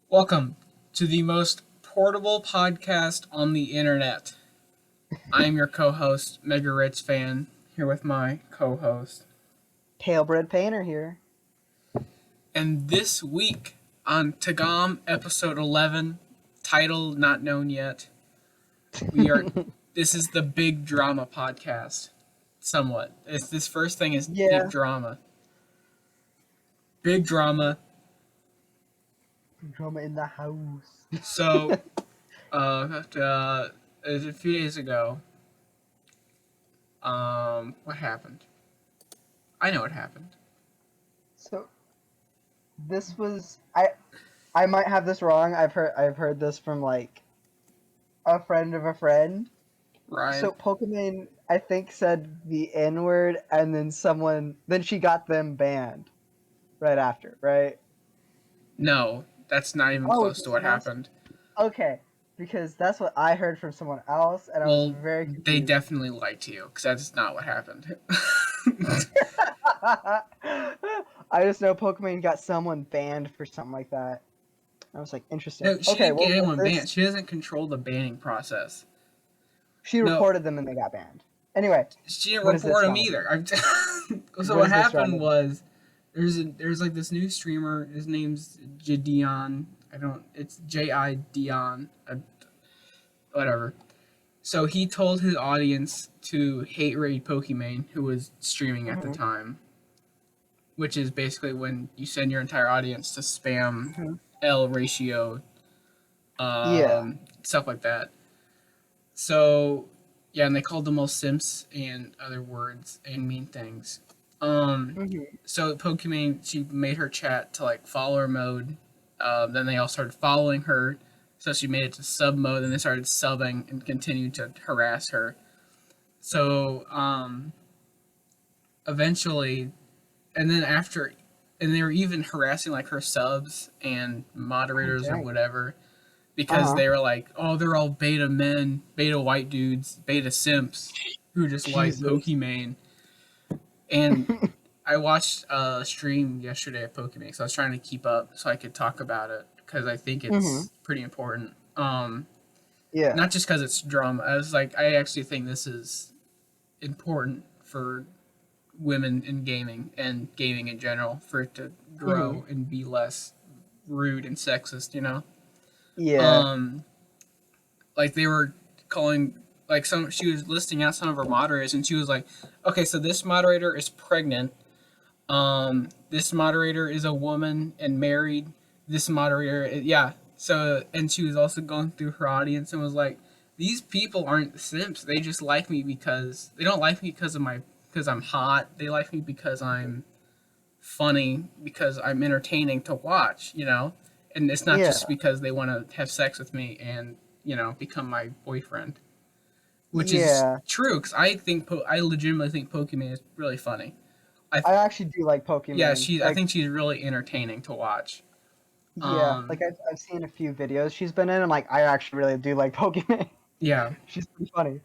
Welcome to the most portable podcast on the internet. I'm your co-host, MegaRedsfan, here with my co-host. Palebreadpainter here. And this week on TGOM episode 11, title not known yet, we are. This is the big drama podcast. Somewhat. This first thing is big Yeah, drama. Big drama. drama in the house. So, a few days ago, what happened? I know what happened. So this was I might have this wrong. I've heard this from like a friend of a friend. Right? So Pokimane I think said the N word and then she got them banned right after, right? No, that's not even Oh, close it's to what someone else? happened. Okay. Because that's what I heard from someone else and I was Well, very they confused. definitely lied to you because that's not what happened. I just know Pokimane got someone banned for something like that. I was like, interesting. No, she Okay, didn't get well, with anyone banned. this, She doesn't control the banning process. she No, reported them and they got banned. Anyway, she didn't what is this report him drama? either. So What what is this happened drama? was there's like this new streamer. His name's Jadion. I don't. It's J Dion. Whatever. So he told his audience to hate raid Pokimane, who was streaming at the Hmm. time, which is basically when you send your entire audience to spam Hmm. L ratio, Yeah. stuff like that. So yeah, and they called them all simps and other words and mean things. Um, Hmm. so Pokimane, she made her chat to like follower mode. Then they all started following her. So she made it to sub mode, and they started subbing and continued to harass her. So eventually, and then after, and they were even harassing like her subs and Oh, moderators or dang. whatever Uh because huh. they were like, oh, they're all beta men, beta white dudes, beta simps who just like Jesus. Pokimane. And I watched a stream yesterday of Pokimane, so I was trying to keep up so I could talk about it because I think Hmm. it's pretty important. Yeah. Not just because it's drama. I was like, I actually think this is important for women in gaming and gaming in general for it to Hmm. grow and be less rude and sexist. Yeah. Um, like they were calling like some. She was listing out some of her moderators, and she was like, okay, so this moderator is pregnant. This moderator is a woman and married. This moderator, yeah. So, and she was also going through her audience and was like, these people aren't simps. They just like me because they don't like me because I'm hot. They like me because I'm funny, because I'm entertaining to watch. And it's not Yeah. just because they want to have sex with me and become my boyfriend, which is Yeah. true because I legitimately think Pokemon is really funny. I I actually do like Yeah, Pokimane. I Like, think she's really entertaining to watch. yeah. Like, Um, I've seen a few videos she's been in. I'm like, I actually really do like Pokimane. yeah. She's pretty funny.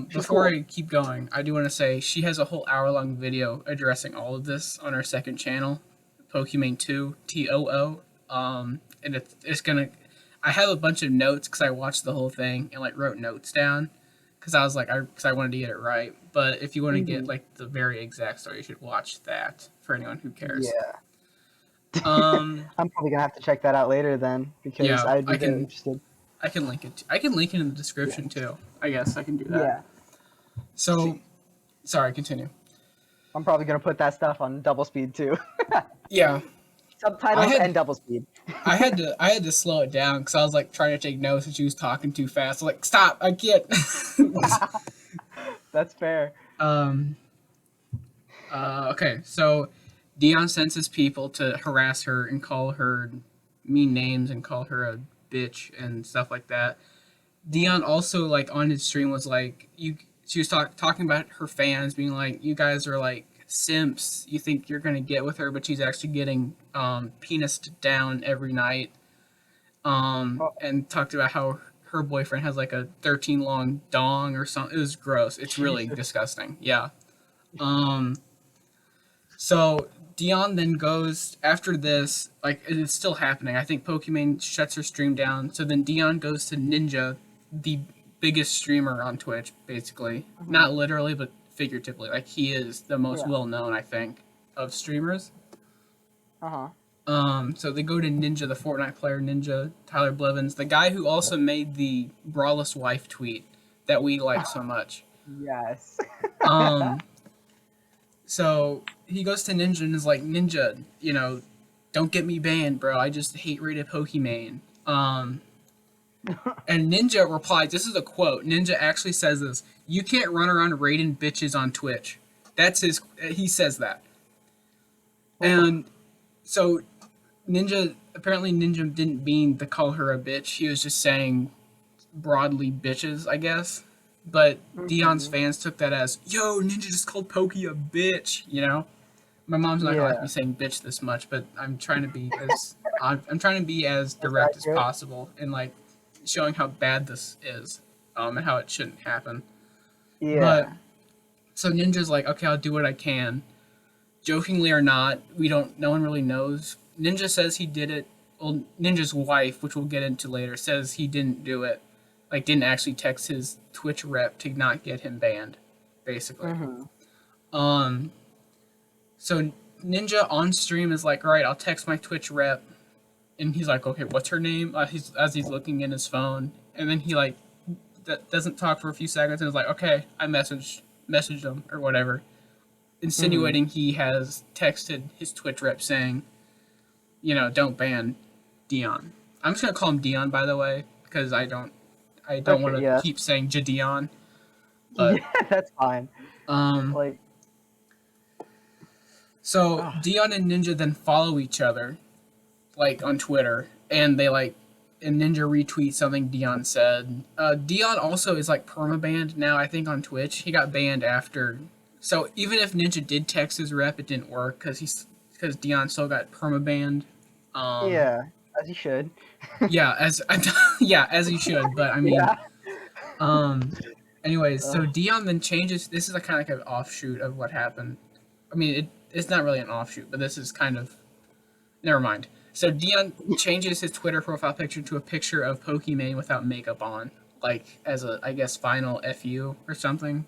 She's Before cool. I keep going, I do want to say she has a whole hour-long video addressing all of this on her second channel, Pokimane 2 TOO. And it's gonna. I have a bunch of notes because I watched the whole thing and like wrote notes down because I was like, because I wanted to get it right. But if you want to get Hmm. like the very exact story, you should watch that for anyone who cares. Yeah. Um, I'm probably gonna have to check that out later then because yeah, I'd be I very can interested. I can link it. I can link it in the Yeah. description too. I guess I can do that. Yeah. So, See, sorry, continue. I'm probably gonna put that stuff on double speed too. Yeah, I Subtitles had and double speed. I had to slow it down because I was like trying to take notes and she was talking too fast. I was like, stop! I can't. That's fair. um. Okay. So, Dion sends his people to harass her and call her mean names and call her a bitch and stuff like that. Dion also like on his stream was like you. She was talking about her fans being like, you guys are like simps. You think you're gonna get with her, but she's actually getting penised down every night. Oh, And talked about how her boyfriend has like a 13 long dong or something. It was gross. It's really Jesus. disgusting. Yeah. Um. So Dion then goes after this, like it is still happening. I think Pokimane shuts her stream down. So then Dion goes to Ninja, the biggest streamer on Twitch, basically. Not literally, but figuratively. Like he is the most well known, I think, of streamers. So they go to Ninja, the Fortnite player, Ninja, Tyler Blevins, the guy who also made the Brawless Wife tweet that we like so much. Yes. So he goes to Ninja and is like, Ninja, don't get me banned, bro. I just hate rated Pokimane. And Ninja replied, this is a quote. Ninja actually says this: "You can't run around raiding bitches on Twitch." He says that. And so apparently Ninja didn't mean to call her a bitch. He was just saying broadly bitches, I guess. But Dion's fans took that as, yo, Ninja just called Pokey a bitch, My mom's not gonna like me saying bitch this much, but I'm trying to be as direct as possible and like showing how bad this is, and how it shouldn't happen. Yeah. But so Ninja's like, okay, I'll do what I can. Jokingly or not, no one really knows. Ninja says he did it. Well, Ninja's wife, which we'll get into later, says he didn't do it. Like, didn't actually text his Twitch rep to not get him banned, basically. So Ninja on stream is like, all right, I'll text my Twitch rep. And he's like, okay, what's her name? As he's looking in his phone. And then he, like, doesn't talk for a few seconds and is like, okay, I messaged him or whatever. Insinuating he has texted his Twitch rep saying, don't ban Dion. I'm just going to call him Dion, by the way, because I don't want to keep saying Jadion. But that's fine. So Dion and Ninja then follow each other, like on Twitter, and Ninja retweets something Dion said. Dion also is like permabanned now, I think, on Twitch. He got banned after. So even if Ninja did text his rep, it didn't work because Dion still got permabanned. As he should. as he should. But I mean, anyways, so Dion then changes. This is a kind of like an offshoot of what happened. I mean, it's not really an offshoot, but this is kind of. Never mind. So Dion changes his Twitter profile picture to a picture of Pokimane without makeup on, like as a, I guess, final FU or something.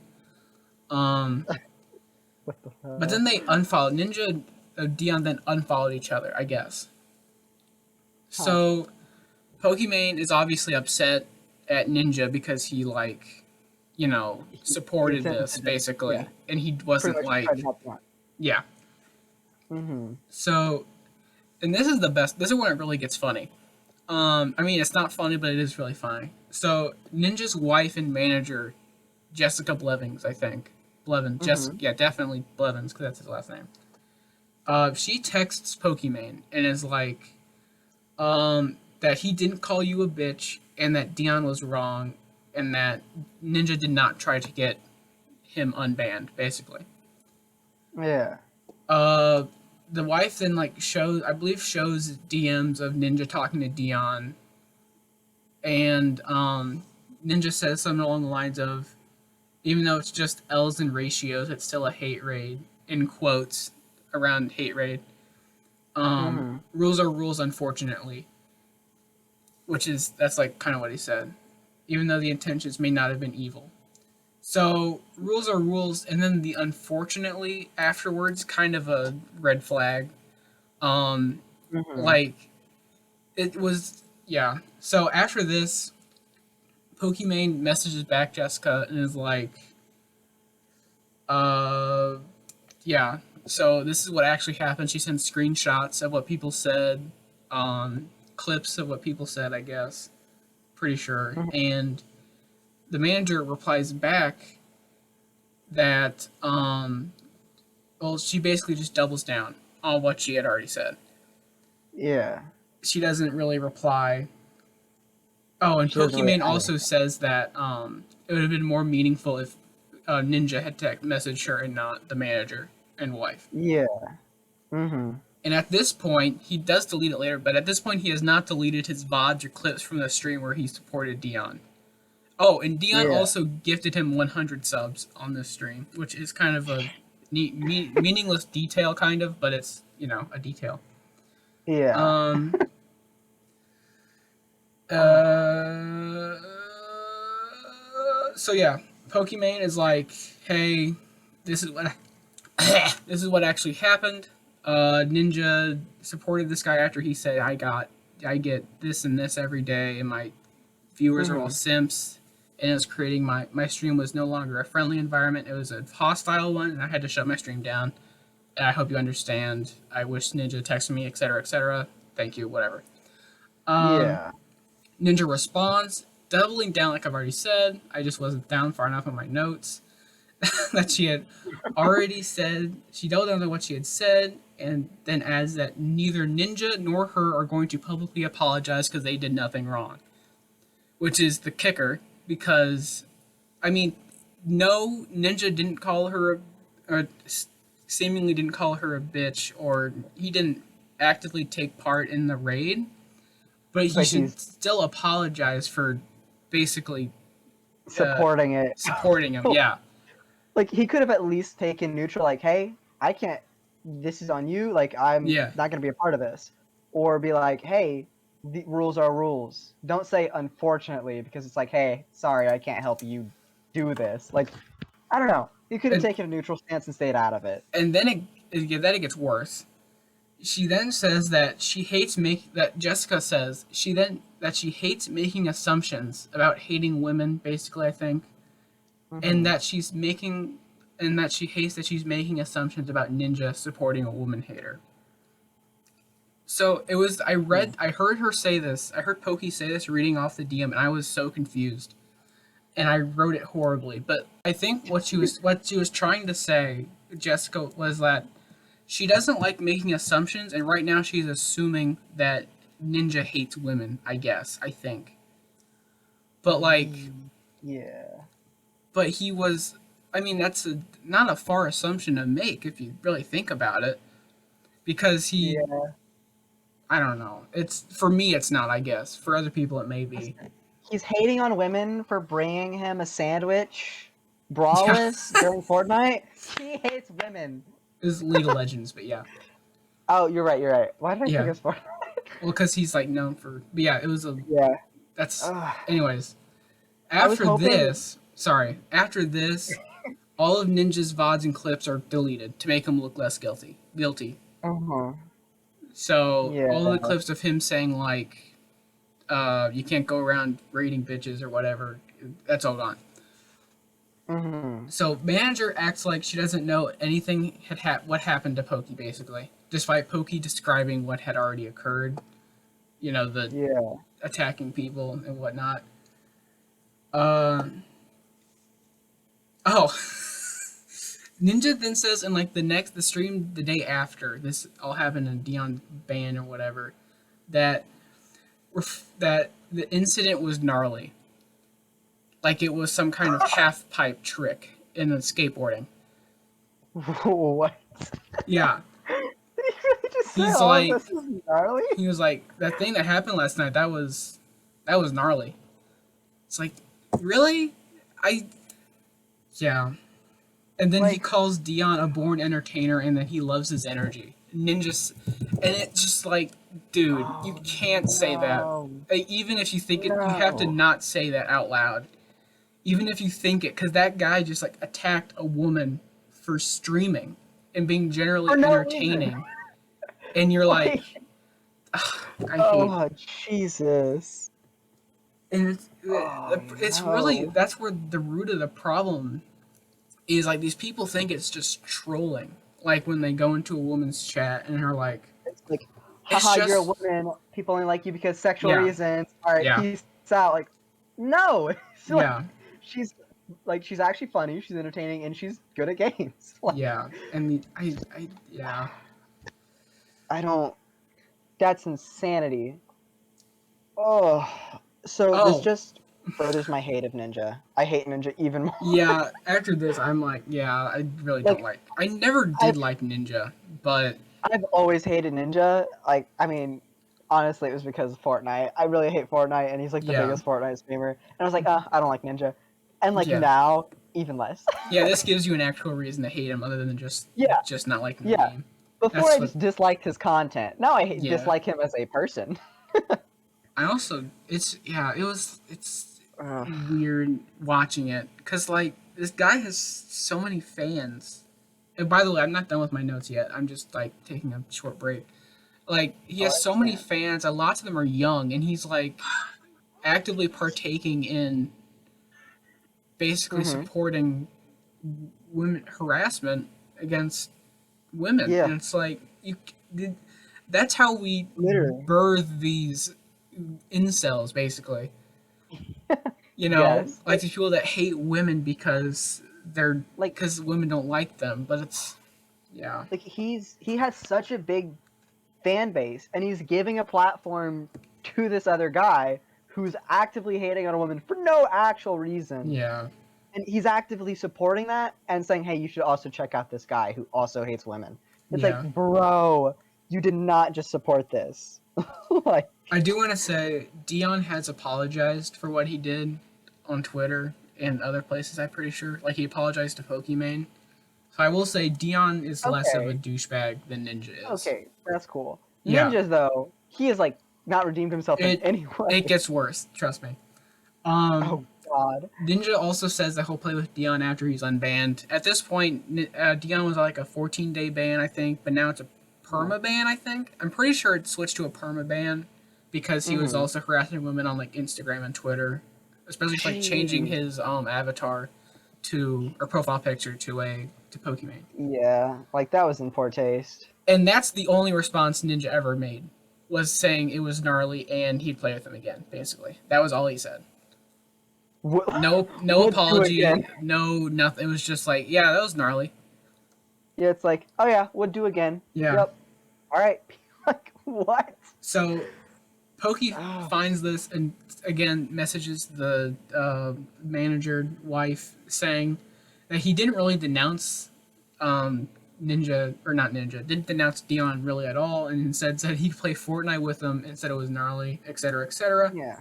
What the hell? But then they unfollowed. Ninja and Dion then unfollowed each other, I guess. So Pokimane is obviously upset at Ninja because he supported this basically, and he wasn't like, yeah. So, and this is the best. This is when it really gets funny. I mean, it's not funny, but it is really funny. So Ninja's wife and manager, Jessica Blevins, I think. Definitely Blevins, because that's his last name. She texts Pokimane and is like, that he didn't call you a bitch, and that Dion was wrong, and that Ninja did not try to get him unbanned, basically. Yeah. The wife then shows DMs of Ninja talking to Dion, and Ninja says something along the lines of, even though it's just L's and ratios, it's still a hate raid, in quotes around hate raid. Rules are rules, unfortunately. That's kind of what he said. Even though the intentions may not have been evil. So, rules are rules, and then the unfortunately afterwards, kind of a red flag. It was, yeah. So after this, Pokimane messages back Jessica and is like, yeah. So this is what actually happened. She sends screenshots of what people said, clips of what people said, I guess. Pretty sure. And the manager replies back that, she basically just doubles down on what she had already said. Yeah. She doesn't really reply. Oh, and Pokimane also says that it would have been more meaningful if Ninja had messaged her and not the manager and wife. Yeah. And at this point, he does delete it later, but at this point he has not deleted his VODs or clips from the stream where he supported Dion. Oh, and Dion also gifted him 100 subs on this stream, which is kind of a meaningless detail, kind of, but it's, you know, a detail. Yeah. Um. Oh, Uh. So yeah, Pokimane is like, hey, this is what this is what actually happened. Ninja supported this guy after he said, I get this and this every day, and my viewers are all mhm. simps, and it was creating my stream was no longer a friendly environment. It was a hostile one, and I had to shut my stream down. And I hope you understand. I wish Ninja texted me, etc., etc. Thank you, whatever. Um, Yeah. Ninja responds, doubling down like I've already said. I just wasn't down far enough on my notes. That she had already said. She doubled down on what she had said, and then adds that neither Ninja nor her are going to publicly apologize because they did nothing wrong. Which is the kicker, because, I mean, no, Ninja didn't call her, or seemingly didn't call her a bitch, or he didn't actively take part in the raid, but he But should he's still apologize for basically uh, supporting it. supporting him. Yeah, Like he could have at least taken neutral, like, hey, I can't. This is on you. Like I'm yeah. not gonna be a part of this, or be like, hey, the rules are rules. Don't say unfortunately because it's like, hey, sorry, I can't help you do this. Like I don't know. He could have And taken a neutral stance and stayed out of it. then it gets worse. She then says that she hates make that Jessica says she then that she hates making assumptions about hating women. Basically, I think, and Hmm. that she's making and that she hates that she's making assumptions about Ninja supporting a woman hater. So it was I heard her say this. I heard Pokey say this reading off the DM, and I was so confused. And I wrote it horribly. But I think what she was trying to say, Jessica, was that she doesn't like making assumptions, and right now she's assuming that Ninja hates women. I guess I think, but like, Yeah. but he was. I mean, that's not a far assumption to make if you really think about it, because he. Yeah. I don't know. It's for me. It's not. I guess for other people it may be. He's hating on women for bringing him a sandwich, Yeah, braless during Fortnite. He hates women. it's League of Legends, but yeah, Oh, you're right. You're right. Why did I think yeah. it's Fortnite? Well, because he's like known for. But yeah, it was a. Yeah. That's. Ugh. Anyways, I was after hoping. this, sorry, after this, all of Ninja's VODs and clips are deleted to make him look less guilty. Guilty. Uh-huh. So all Yeah. the clips of him saying like, you can't go around raiding bitches or whatever, that's all gone. Hmm. So manager acts like she doesn't know anything what happened to Pokey basically, despite Pokey describing what had already occurred. You know, the Yeah. attacking people and whatnot. Um. Oh, Ninja then says in like the stream the day after this all happened in Dion ban or whatever, that that the incident was gnarly, like it was some kind of half pipe trick in the skateboarding. What? Yeah, Did he really just say he's all of like this is gnarly? he was like that thing that happened last night. That was gnarly. It's like really, I yeah. And then he Like, calls Dion a born entertainer, and that he loves his energy. Ninjas, and it's just like, dude, you oh can't say that. no, Even if you think it, you have to no. not say that out loud. Even if you think it, because that guy just like attacked a woman for streaming and being For generally no reason. entertaining, and you're like, Like, ugh, I hate. oh Jesus. And Oh it's really no. that's where the root of the problem is. Like these people think it's just trolling. Like when they go into a woman's chat and are like, It's like, it's haha, you're a just woman. People only like you because sexual yeah, reasons. All right, yeah, peace out. Like, no. It's yeah, she's she's actually funny. She's entertaining, and she's good at games. Like, yeah. And yeah. I don't. That's insanity. Oh, so this Oh, just furthers my hate of Ninja. I hate Ninja even more. yeah. After this, I'm like, yeah, I really don't Like, like. I never did I've like Ninja, but I've always hated Ninja. Like, I mean, honestly, it was because of Fortnite. I really hate Fortnite, and he's like the yeah, biggest Fortnite streamer. And I was like, I don't like Ninja. And like yeah, now, even less. Yeah, this gives you an actual reason to hate him other than just Yeah, not liking the yeah. game. Before That's I what. just disliked his content. Now I Yeah. dislike him as a person. I also it's Ugh. weird watching it because like this guy has so many fans. And by the way, I'm not done with my notes yet. I'm just like taking a short break. Like he Oh, I has so many understand. fans, and lots of them are young, and he's like actively partaking in basically Mm-hmm. supporting women harassment against women, Yeah, and it's like you. That's how we literally. birth these incels, basically. You know, Yes. like these people that hate women Like because women don't like them. But it's yeah, he has such a big fan base, and he's giving a platform to this other guy who's actively hating on a woman for no actual reason. yeah, And he's actively supporting that and saying, "Hey, you should also check out this guy who also hates women." It's like, yeah. bro, you did not just support this. Like, I do want to say Dion has apologized for what he did on Twitter and other places. I'm pretty sure, like he apologized to Pokimane. So I will say Dion is less of a okay, douchebag than Ninja is. okay, that's cool. Yeah, Ninjas, though, he has like not redeemed himself in it any it way. gets worse. Trust me. Um, Oh God. Ninja also says that he'll play with Dion after he's unbanned. At this point, Dion was like a 14-day ban, I think, but now it's a perma ban. I think I'm pretty sure it switched to a perma ban because he was Mm-hmm. also harassing women on like Instagram and Twitter, especially like changing Jeez. his avatar to or profile picture to Pokimane. Yeah, like that was in poor taste. And that's the only response Ninja ever made was saying it was gnarly and he'd play with him again. Basically, that was all he said. Would, No would do again. apology, no nothing. It was just like, yeah, that was gnarly. Yeah, it's like, oh yeah, would do again. Yeah. Yep. All right. Like what? So Pokey Oh, finds this and again messages the manager wife saying that he didn't really denounce Ninja or not Ninja didn't denounce Dion really at all, and instead said he'd play Fortnite with him and said it was gnarly, etc., etc. yeah.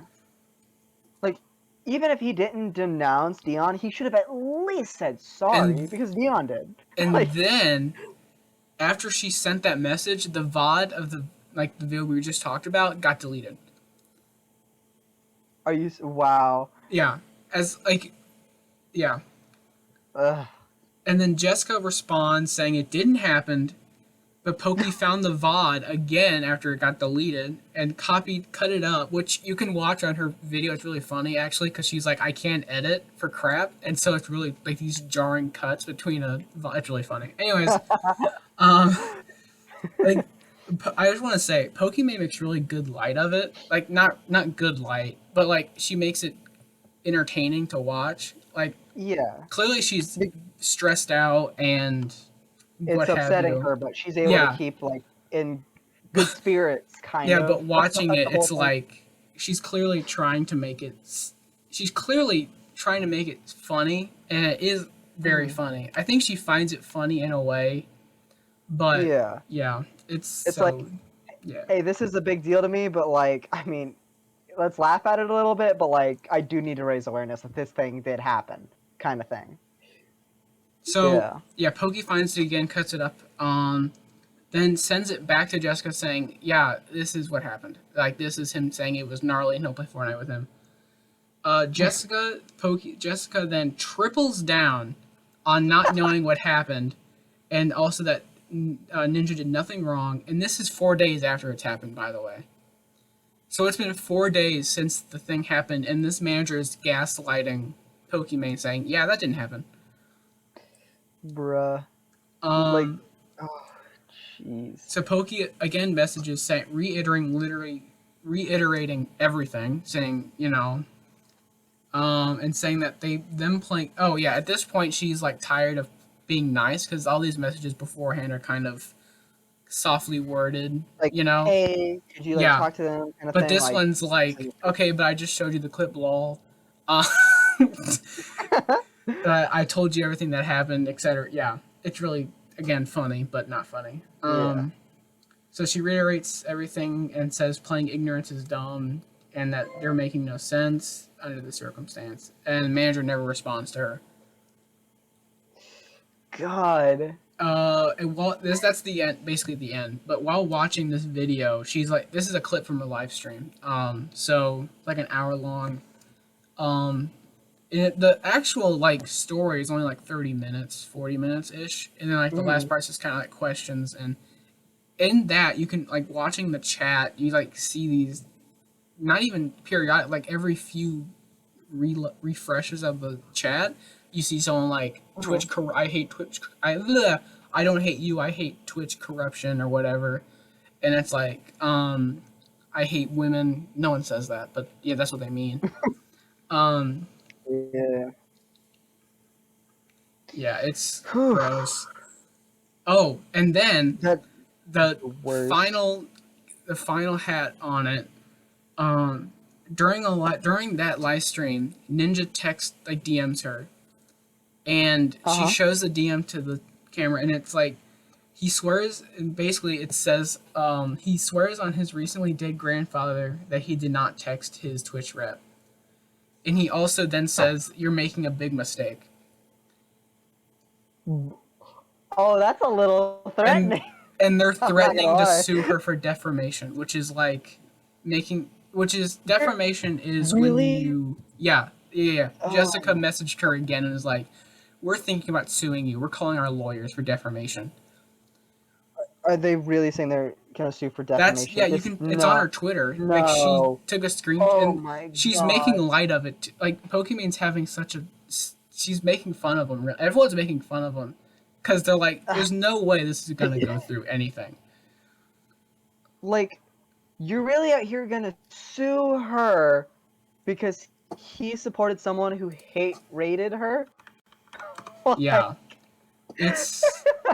Like, even if he didn't denounce Dion, he should have at least said sorry And because Dion did. and Like, then after she sent that message, the VOD of the like the video we just talked about got deleted. are you? Wow. Yeah, as like yeah. Ugh. And then Jessica responds saying it didn't happen, but Pokey found the VOD again after it got deleted and cut it up, which you can watch on her video. It's really funny actually because she's like, I can't edit for crap, and so it's really like these jarring cuts between a. It's really funny. Anyways, um, like I just want to say, Pokimane makes really good light of it. Like not good light, but like she makes it entertaining to watch. Like Yeah. clearly she's Be- stressed out and It's what have upsetting you. her, but she's able to Yeah, keep like in good spirits, kind yeah, of. but That's the, watching that's it, the whole it's thing. like she's clearly trying to make it. She's clearly trying to make it funny, and it is very Mhm. funny. I think she finds it funny in a way, but Yeah. yeah, it's It's so like, yeah. hey, this is a big deal to me, but like, I mean, let's laugh at it a little bit, but like, I do need to raise awareness that this thing did happen, kind of thing. So Yeah. yeah, Pokey finds it again, cuts it up, then sends it back to Jessica saying, "Yeah, this is what happened. Like this is him saying it was gnarly, and he'll play Fortnite with him." Jessica then triples down on not knowing what happened, and also that Ninja did nothing wrong. And this is 4 days after it's happened, by the way. So it's been 4 days since the thing happened, and this manager is gaslighting Pokimane, saying, "Yeah, that didn't happen." Bruh. Like, Um, oh, jeez. so Pokey again messages saying, reiterating everything, saying, and saying that them playing. Oh yeah, at this point she's like tired of being nice because all these messages beforehand are kind of softly worded, Like, you know. hey, could you like Yeah, talk to them, kind of but thing? this Like, one's like, okay, but I just showed you the clip, lol. Uh, I told you everything that happened, etc. Yeah, it's really again funny, but not funny. yeah. So she reiterates everything and says playing ignorance is dumb and that they're making no sense under the circumstance. And the manager never responds to her. God. And while that's the end, basically the end. But while watching this video, she's like, this is a clip from a live stream. So like an hour long. The actual like story is only like 30 minutes, 40 minutes ish, and then like the last part's just kind of like questions. And in that, you can like watching the chat, you like see these, not even periodic, like every few refreshes of the chat, you see someone like Twitch. I hate Twitch. I don't hate you. I hate Twitch corruption or whatever. And it's like, I hate women. No one says that, but yeah, that's what they mean. Yeah. Yeah, it's gross. Oh, and then That's the the worst. final hat on it. During that live stream, Ninja text like DMs her, and she shows the DM to the camera, and it's like he swears, and basically it says he swears on his recently dead grandfather that he did not text his Twitch rep, and he also then says you're making a big mistake. Oh, that's a little threatening. And they're I'm not threatening gonna to lie. sue her for defamation, which is like defamation is when Really? you yeah. Oh. Jessica messaged her again and was like, we're thinking about suing you. We're calling our lawyers for defamation. Are they really saying they're gonna sue for defamation? You can. It's on her Twitter. No. Like she took a screen Oh my and she's God. making light of it. Like Pokimane's having such a. She's making fun of him. Everyone's making fun of him because they're like, there's no way this is gonna go through anything. Like, you're really out here gonna sue her because he supported someone who hate rated her? Like, Yeah, it's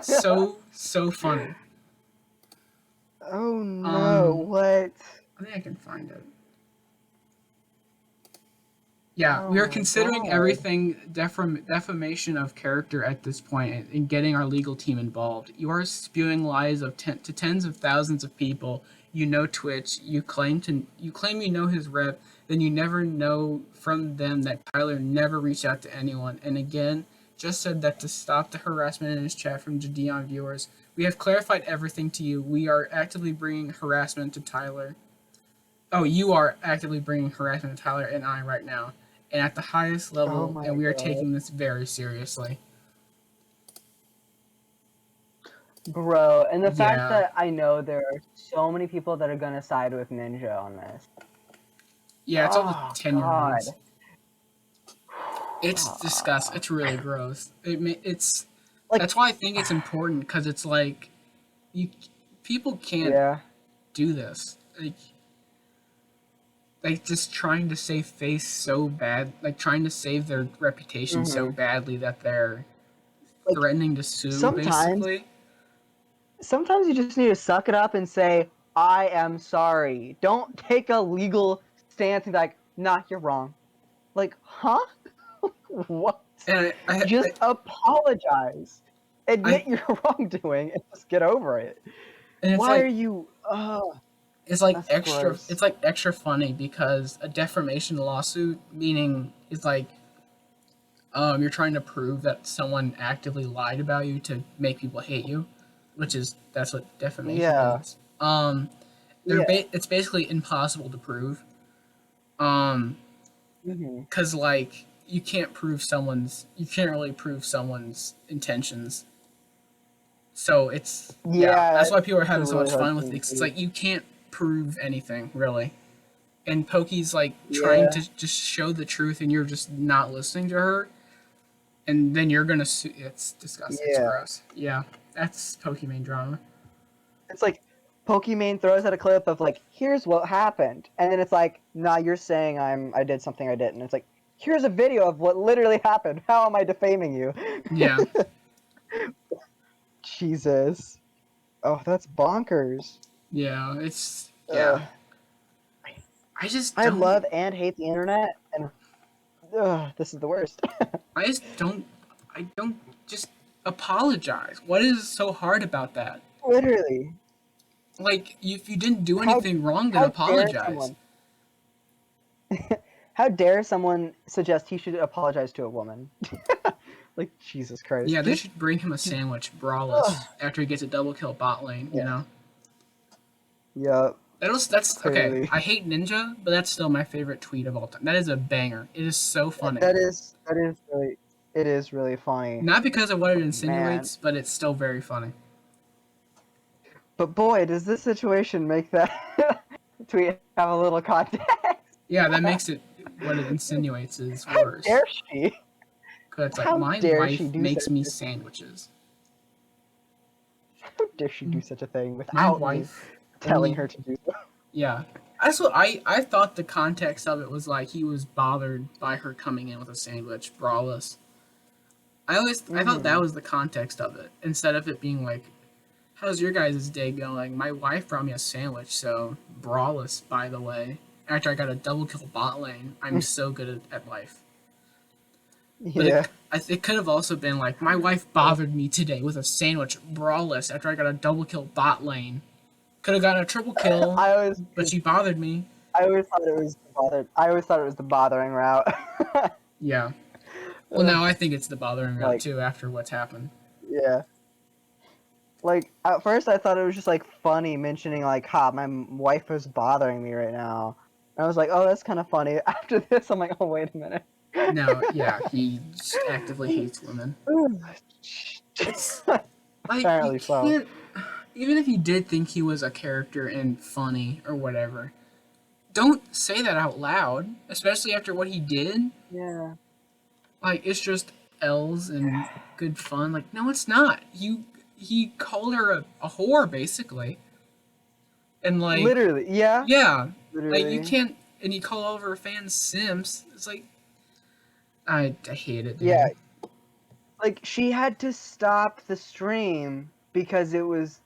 so funny. oh no! What? I think I can find it. Yeah, Oh we are my considering God. everything defamation of character at this point and getting our legal team involved. You are spewing lies to tens of thousands of people. You know Twitch. You claim you know his rep. Then you never know from them that Tyler never reached out to anyone. And again, just said that to stop the harassment in his chat from Jadeon viewers. We have clarified everything to you. We are actively bringing harassment to Tyler. Oh, you are actively bringing harassment to Tyler and I right now. And at the highest level, my and we are God. taking this very seriously. Bro, and the fact Yeah. that I know there are so many people that are gonna side with Ninja on this. Yeah, it's all the Oh, 10-year-olds. God. It's disgusting. It's really gross. It's Like- that's why I think it's important because it's like people can't Yeah. do this. Like just trying to save face so bad, like trying to save their reputation so badly that they're Like, threatening to sue. sometimes- Basically, Sometimes you just need to suck it up and say, I am sorry. Don't take a legal stance and be like, nah, you're wrong. Like, huh? What? and Just apologize. Admit your wrongdoing and just get over it. and it's Why like, are you... it's like That's extra. gross. It's like extra funny because a defamation lawsuit, meaning it's like, you're trying to prove that someone actively lied about you to make people hate you, that's what defamation Yeah. is. It's basically impossible to prove. Because like you can't really prove someone's intentions. So it's that's why people are having so much fun with it. 'Cause it's like you can't prove anything really, and Poki's like trying to just show the truth, and you're just not listening to her, and then you're gonna sue. It's disgusting. It's gross. Yeah, that's Pokimane drama. It's like Pokimane throws out a clip of like, here's what happened, and then it's like, nah, you're saying I did something I didn't. It's like, here's a video of what literally happened. How am I defaming you? Yeah. Jesus. Oh, that's bonkers. Yeah, it's I just I don't, love and hate the internet, and this is the worst. I don't just apologize. What is so hard about that? Literally. Like, if you didn't do anything wrong, then apologize. How dare someone suggest he should apologize to a woman? Like, Jesus Christ. Yeah, they should bring him a sandwich, braless, after he gets a double kill bot lane. You Yeah. know. Yeah, That's okay. clearly. I hate Ninja, but that's still my favorite tweet of all time. That is a banger. It is so funny. That is really, it is really funny. Not because of what it Man. insinuates, but it's still very funny. But boy, does this situation make that tweet have a little context. Yeah, that makes it what it insinuates is How worse. dare she? Cause it's like How my dare wife she do makes such me a thing? sandwiches. How dare she do such a thing My without me wife telling only- her to do so? Yeah. That's what I thought the context of it was like he was bothered by her coming in with a sandwich, braless. I thought that was the context of it, instead of it being like, how's your guys' day going? My wife brought me a sandwich, so braless, by the way. After I got a double kill bot lane, I'm so good at life. But Yeah. it could have also been like, my wife bothered me today with a sandwich, braless, after I got a double kill bot lane. Could have gotten a triple kill, but she bothered me. I always thought it was the bothering route. Yeah. Well, now I think it's the bothering route Like- too, after what's happened. Yeah. Like, at first I thought it was just like funny mentioning like, "Ha, my wife is bothering me right now." And I was like, "Oh, that's kind of funny." After this, I'm like, "Oh, wait a minute." No, yeah, he just actively hates women. It's like, Apparently you so. can't, even if you did think he was a character and funny or whatever, don't say that out loud, especially after what he did. Yeah. Like, it's just L's and good fun. Like, no, it's not. He called her a whore, basically. And, like, Literally, yeah. yeah. Literally. Like, you can't, and you call all of her fans simps. It's like, I hate it, dude. Yeah. Like, she had to stop the stream because it was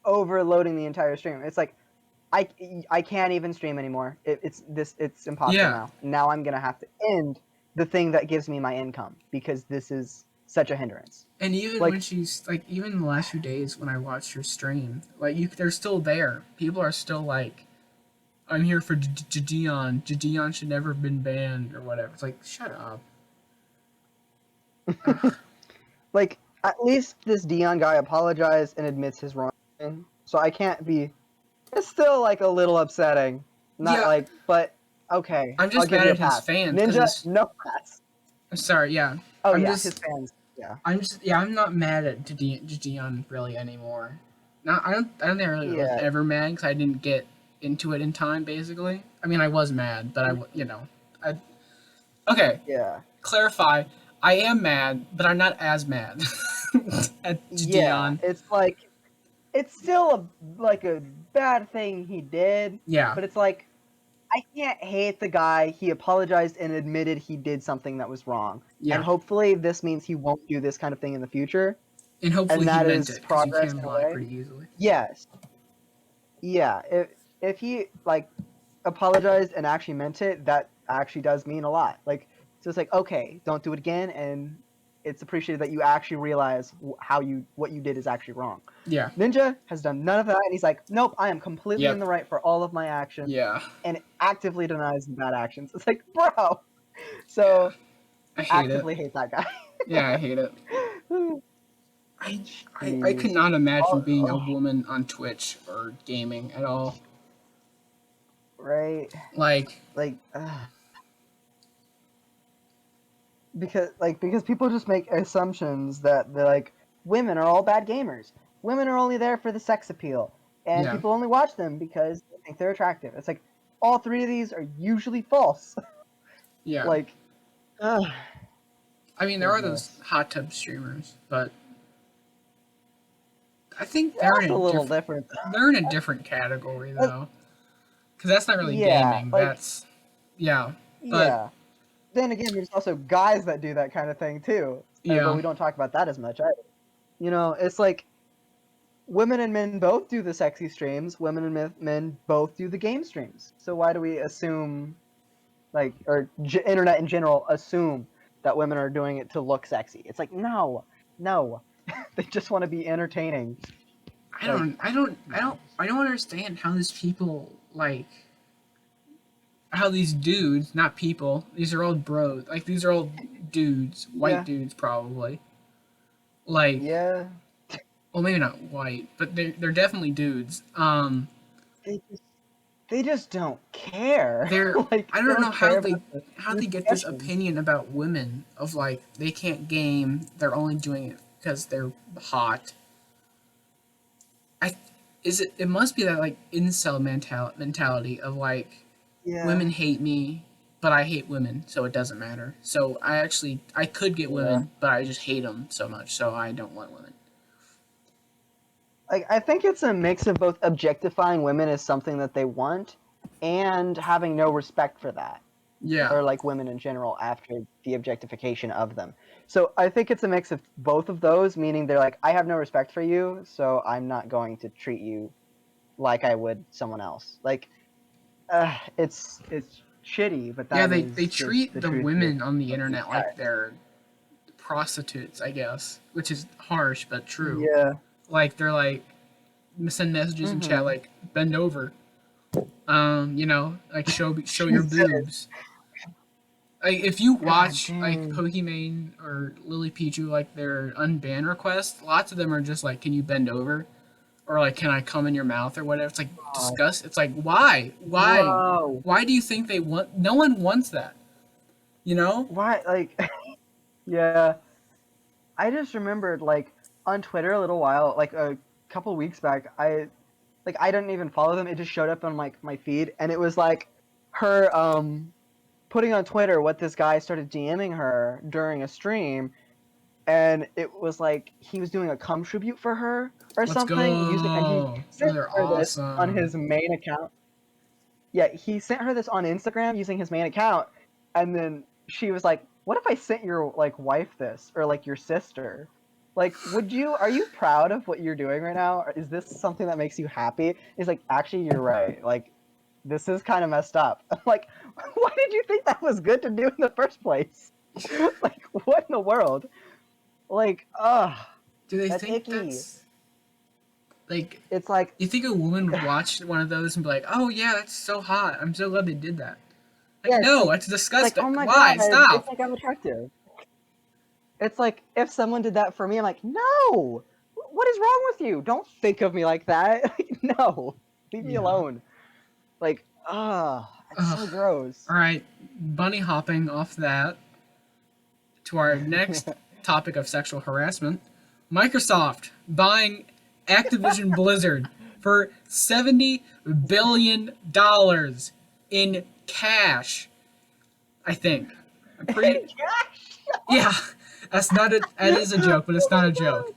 overloading the entire stream. It's like, I can't even stream anymore. It's impossible Yeah. now. Now I'm gonna have to end the thing that gives me my income because this is such a hindrance. And even Like- when she's like, even in the last few days when I watched her stream, like they're still there. People are still like, "I'm here for Dion. Dion should never have been banned or whatever." It's like, shut up. Like, at least this Dion guy apologized and admits his wrongdoing. So I can't be. It's still like a little upsetting. Not Yeah. like, but okay. I'm just I'll give mad you a at his pass. fans, 'cause Ninja, it's- no pass. I'm sorry. Yeah, Oh I'm yeah, just- his fans. Yeah. I'm not mad at Dion really anymore. No, I don't think I really was Yeah. ever mad because I didn't get into it in time. Basically, I mean, I was mad, but I. Okay, Yeah. clarify. I am mad, but I'm not as mad at Yeah. Dion. It's like, it's still a bad thing he did, Yeah, but it's like, I can't hate the guy. He apologized and admitted he did something that was wrong. yeah, And hopefully this means he won't do this kind of thing in the future. and hopefully and that he meant is it because you progress can in a lie way. pretty easily. Yes. Yeah. If he like apologized and actually meant it, that actually does mean a lot. Like, so it's like, okay, don't do it again, and it's appreciated that you actually realize what you did is actually wrong. Yeah, Ninja has done none of that, and he's like, nope, I am completely Yep. in the right for all of my actions, yeah, and actively denies the bad actions. It's like, bro. So I hate it. actively hate that guy. Yeah, I hate it. I Jeez. could not imagine being a Oh. woman on Twitch or gaming at all. Right. Like, Like because people just make assumptions that they're like, women are all bad gamers. Women are only there for the sex appeal, and Yeah. people only watch them because they think they're attractive. It's like all three of these are usually false. yeah. Like, ugh. I mean, there are those hot tub streamers, but I think they're That's in a a little different. different. They're in a different category though, because that's not really Yeah, gaming. like- That's yeah, but- Yeah. Then again, there's also guys that do that kind of thing too. Yeah. But we don't talk about that as much either. You know, it's like women and men both do the sexy streams. Women and men both do the game streams. So why do we assume, like, or internet in general assume that women are doing it to look sexy? It's like, no. They just want to be entertaining. I don't understand how these people like. How these dudes, not people, these are all bros. Like these are all dudes, white dudes probably. Like, Yeah. well, maybe not white, but they're definitely dudes. They just, they just don't care. They're Like, I they don't know don't care about the how they get this repercussions. opinion about women of like they can't game, they're only doing it because they're hot. I it must be that like incel mentality of like Yeah. women hate me, but I hate women, so it doesn't matter. So I could get Yeah. women, but I just hate them so much, so I don't want women. Like, I think it's a mix of both objectifying women as something that they want and having no respect for that, Yeah, or like women in general after the objectification of them. So I think it's a mix of both of those, meaning they're like, I have no respect for you, so I'm not going to treat you like I would someone else. Like, it's shitty, but yeah. that They is just treat the the truth of women on the these internet like guys. they're prostitutes, I guess, which is harsh but true. Yeah. Like they're like send messages in chat Mm-hmm. like bend over, like show your Jesus. boobs. Like if you God watch like dang. Pokimane or Lily Pichu like their unban requests, lots of them are just like, can you bend over? Or like, can I come in your mouth or whatever? It's like Oh, disgust. It's like why? bro. Why do you think they want? No one wants that. You know? Why? Like, yeah. I just remembered, like, on Twitter a little while, like a couple weeks back, I didn't even follow them. It just showed up on like my feed, and it was like her putting on Twitter what this guy started DMing her during a stream, and it was like he was doing a cum tribute for her or Let's something, and he go. sent Those are her this on awesome. his main account. Yeah, he sent her this on Instagram using his main account, and then she was like, "What if I sent your like wife this or like your sister? Like, would you? Are you proud of what you're doing right now? Or is this something that makes you happy?" He's like, "Actually, you're right. Like, this is kind of messed up." I'm like, why did you think that was good to do in the first place? Like, what in the world? Like, Do they that's think icky. that's like? It's like, You think a woman would watch one of those and be like, "Oh yeah, that's so hot. I'm so glad they did that." Like, yeah, no, it's it's like, disgusting. oh my Why? god, they Stop. think I'm attractive. It's like if someone did that for me, I'm like, no. What is wrong with you? Don't think of me like that. No, leave me Yeah. alone. Like, it's Ugh. so gross. All right, bunny hopping off that to our next topic of sexual harassment. Microsoft buying Activision Blizzard for $70 billion in cash. I think. I'm pretty. Gosh. Yeah, that is a joke, but Oh it's not my a joke.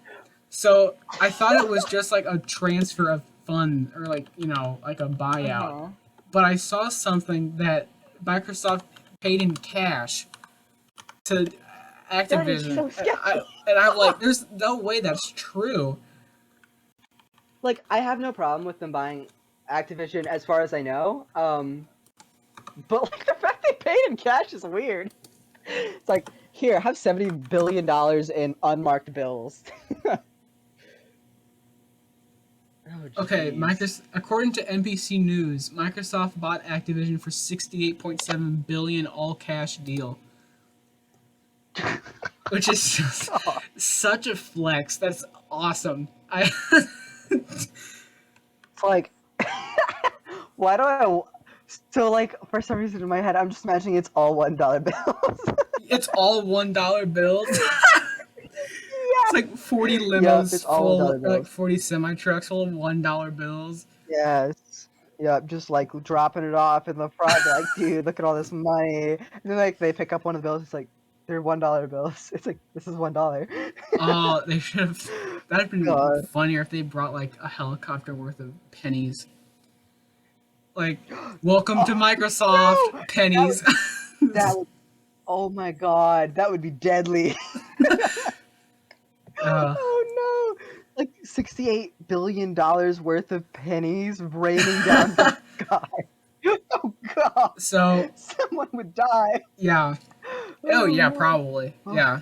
So I thought it was just like a transfer of funds or like like a god. buyout, Uh-huh. but I saw something that Microsoft paid in cash to That is Activision. so sketchy. And I'm like, there's no way that's true. Like, I have no problem with them buying Activision as far as I know. But like the fact they paid in cash is weird. It's like, here, have $70 billion in unmarked bills. Oh Okay, jeez. according to NBC News, Microsoft bought Activision for 68.7 billion all cash deal, which is just Oh, such a flex. That's awesome. I it's like, why do I? So like, for some reason in my head, I'm just imagining it's all $1 bills. It's all $1 bills. It's Yeah. like 40 Yep, limos it's all full, $1 or like bills. 40 semi trucks full of $1 bills. Yes. Yep, just like dropping it off in the front. They're like, dude, look at all this money. And then like they pick up one of the bills. It's like they're $1 bills. It's like this is $1. Oh, they should have. That'd have been God. funnier if they brought like a helicopter worth of pennies. Like, welcome to Oh no! Microsoft, That would pennies. that would. Oh my God, that would be deadly. uh, Oh no! Like $68 billion worth of pennies raining down from the sky. Oh God! so, Someone would die. yeah. Oh, Oh yeah, no! probably. Oh, Yeah.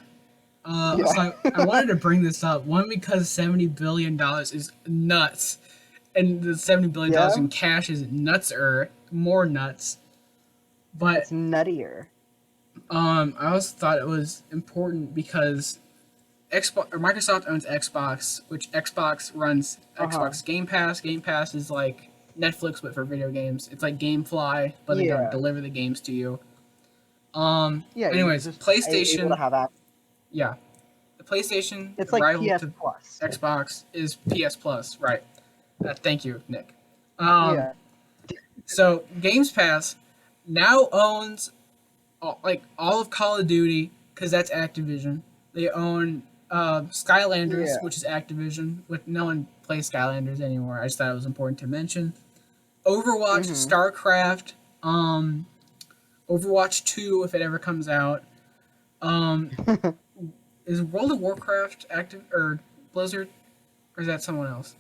yeah. So I wanted to bring this up. One, because $70 billion is nuts. And the $70 billion Yeah. in cash is nuts more nuts. But It's nuttier. I also thought it was important because Xbox or Microsoft owns Xbox, which Xbox runs Uh-huh. Xbox Game Pass. Game Pass is like Netflix but for video games. It's like GameFly, but they don't Yeah. deliver the games to you. Yeah, you're Anyways, just able to PlayStation, have access. yeah, the PlayStation It's like rival PS to Plus. Xbox is PS Plus, right? Thank you, Nick. Um, Yeah. so Games Pass now owns like all of Call of Duty because that's Activision. They own Skylanders, Yeah. which is Activision. With no one plays Skylanders anymore. I just thought it was important to mention. Overwatch, Mm-hmm. StarCraft, um, Overwatch 2 if it ever comes out. Um, is World of Warcraft active or Blizzard, or is that someone else?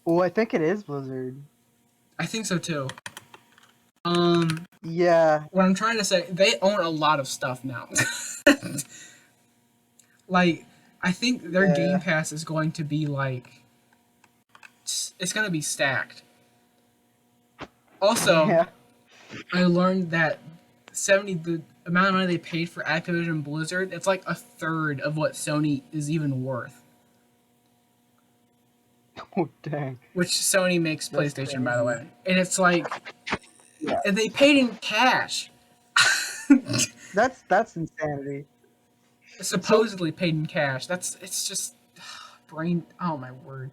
Well, I think it is Blizzard. I think so too. Um, Yeah. what I'm trying to say, they own a lot of stuff now. Like, I think their Game Yeah. Pass is going to be like, it's going to be stacked. Also, Yeah. I learned that the amount of money they paid for Activision Blizzard, it's like a third of what Sony is even worth. Oh, dang. Which Sony makes That's PlayStation, by the crazy. way. And it's like, Yeah. and they paid in cash. That's insanity. So, Supposedly paid in cash. It's just brain. Oh my word.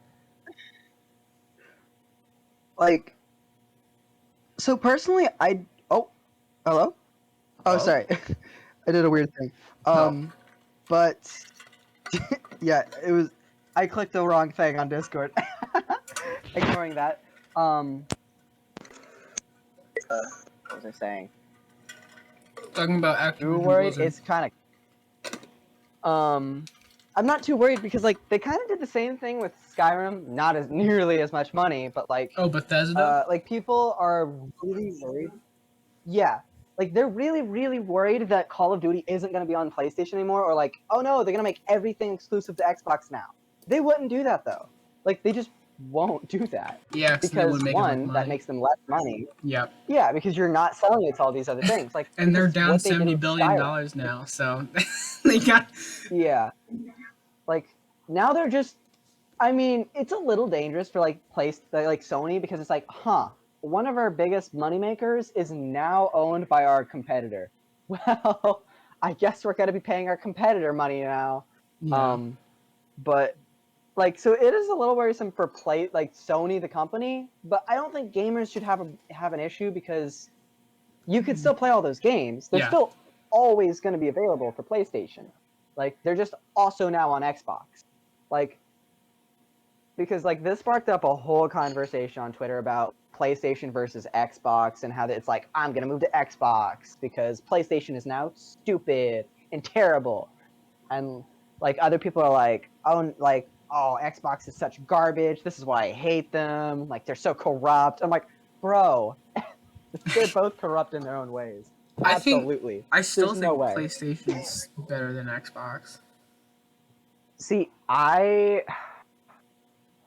like, so personally, oh, hello? Oh, Hello? sorry. I did a weird thing. Oh. But yeah, it was. I clicked the wrong thing on Discord. Ignoring that. What was I saying? Talking about Too Activision worried? Blizzard. It's kind of. I'm not too worried because like they kind of did the same thing with Skyrim, not as nearly as much money, but Oh, Bethesda? like people are really worried. Yeah, like they're really, really worried that Call of Duty isn't going to be on PlayStation anymore, or like, oh no, they're going to make everything exclusive to Xbox now. They wouldn't do that though. Like they just won't do that Yeah, because they because would make enough one, that money. makes them less money. Yep. Yeah, because you're not selling it to all these other things. Like And they're because down what they did $70 with billion Skyrim. now, so they got. Yeah, like now they're just. I mean, it's a little dangerous for like Sony because it's like, huh, one of our biggest moneymakers is now owned by our competitor. Well, I guess we're gonna be paying our competitor money now. Yeah. Um, but like, so it is a little worrisome for like Sony the company, but I don't think gamers should have an issue because you could still play all those games. They're Yeah. still always going to be available for PlayStation. Like they're just also now on Xbox. Like because like this sparked up a whole conversation on Twitter about PlayStation versus Xbox and how it's like I'm gonna move to Xbox because PlayStation is now stupid and terrible, and like other people are like Xbox is such garbage. This is why I hate them. Like they're so corrupt. I'm like, bro, they're both corrupt in their own ways. I think Absolutely. I still There's no think way. PlayStation's better than Xbox. See, I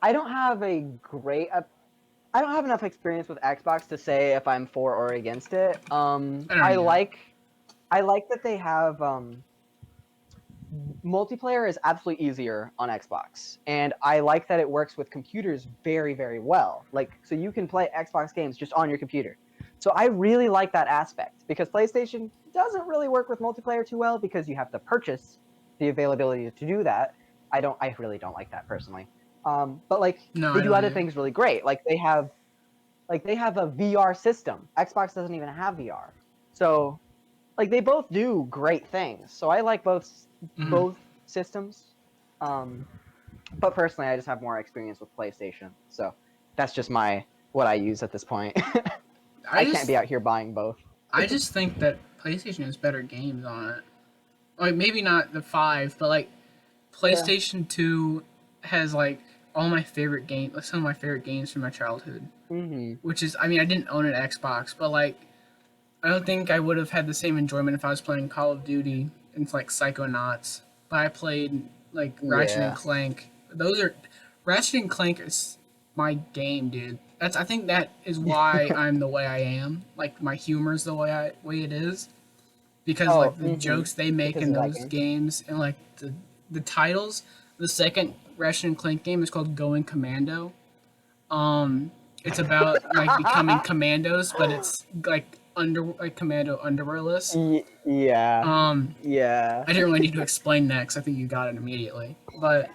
don't have a great I don't have enough experience with Xbox to say if I'm for or against it. I don't either. I like that they have multiplayer is absolutely easier on Xbox, and I like that it works with computers very, very well. Like, so you can play Xbox games just on your computer. So I really like that aspect because PlayStation doesn't really work with multiplayer too well because you have to purchase the availability to do that. I really don't like that personally. But like No, they I do don't other either. things really great. Like they have a VR system. Xbox doesn't even have VR. So like they both do great things. So I like Hmm. both systems. Um, but personally, I just have more experience with PlayStation. So that's just what I use at this point. I I can't just be out here buying both. I just think that PlayStation has better games on it. Like maybe not the 5, but like Yeah. PlayStation 2 has like all my favorite games, like some of my favorite games from my childhood. Mm-hmm. Which is, I mean, I didn't own an Xbox, but like I don't think I would have had the same enjoyment if I was playing Call of Duty and like Psychonauts. But I played like Ratchet and Yeah. Clank. Those are Ratchet and Clank is my game, dude. I think that is why I'm the way I am. Like my humor is the way it is. because Oh, like the jokes they make because in of that those game. games and like the titles. The second Ratchet and Clank game is called Going Commando. It's about like becoming commandos, but it's like commando underwearless. Yeah, Um, yeah. I didn't really need to explain that because I think you got it immediately. But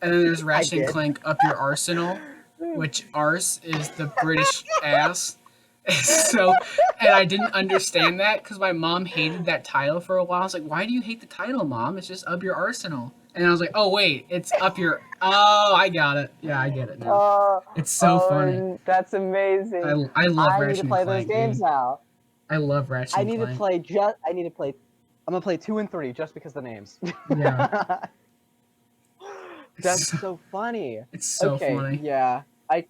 and then there's I Ratchet and did. Clank Up Your Arsenal, which arse is the British ass. So, and I didn't understand that because my mom hated that title for a while. I was like, "Why do you hate the title, Mom? It's just Up Your Arsenal." And I was like, "Oh wait, it's Up Your." Oh, I got it. Yeah, I get it now. Oh, It's so funny. oh, that's amazing. I love I need to Ratchet and play those Clank, games dude. now. I love Ratchet I and need to Clank. play just. I need to play. I'm gonna play 2 and 3 just because the names. Yeah, it's That's so, so funny. it's so Okay, funny. yeah. I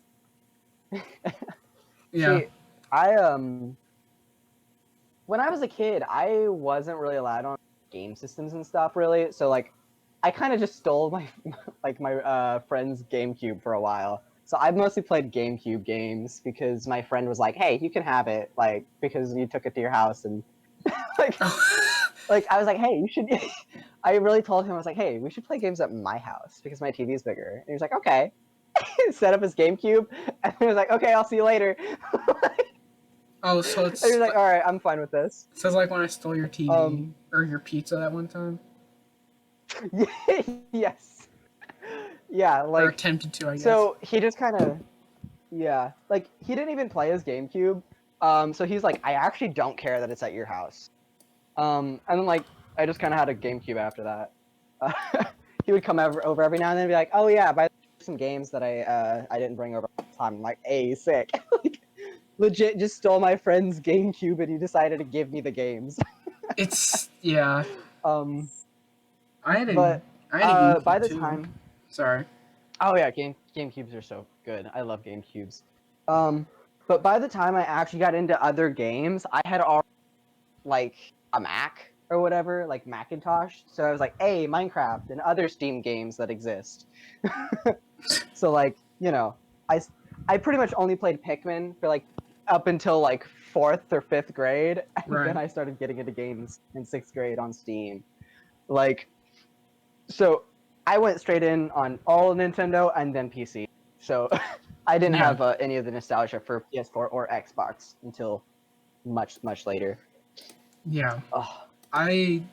Yeah, see. I when I was a kid, I wasn't really allowed on game systems and stuff really. So like, I kind of just stole my my friend's GameCube for a while. So I mostly played GameCube games because my friend was like, "Hey, you can have it," like because you took it to your house and like I was like, "Hey, you should." I really told him I was like, "Hey, we should play games at my house because my TV's bigger." And he was like, "Okay." Set up his GameCube, and he was like, "Okay, I'll see you later." oh, so And he was like, "All right, I'm fine with this." so it's like when I stole your TV Um, or your pizza that one time, yes, yeah, or like attempted to, I guess. so he just kind of yeah, like he didn't even play his GameCube. So he's like, "I actually don't care that it's at your house." And then like I just kind of had a GameCube after that. He would come over every now and then and be like, "Oh yeah, buy some games that I didn't bring over last time." I'm like, "Hey, sick!" Like, legit, just stole my friend's GameCube and he decided to give me the games. It's yeah. Um, I had a but I had a by GameCube the too. time, Sorry. oh yeah, GameCubes are so good. I love GameCubes. Um, but by the time I actually got into other games, I had already like a Mac or whatever, like Macintosh. So I was like, hey, Minecraft and other Steam games that exist. So like, I I pretty much only played Pikmin for like up until like fourth or fifth grade, and then Right. I started getting into games in sixth grade on Steam. Like, so I went straight in on all Nintendo and then PC. So I didn't Yeah. have any of the nostalgia for PS4 or Xbox until much later. Yeah. Oh, I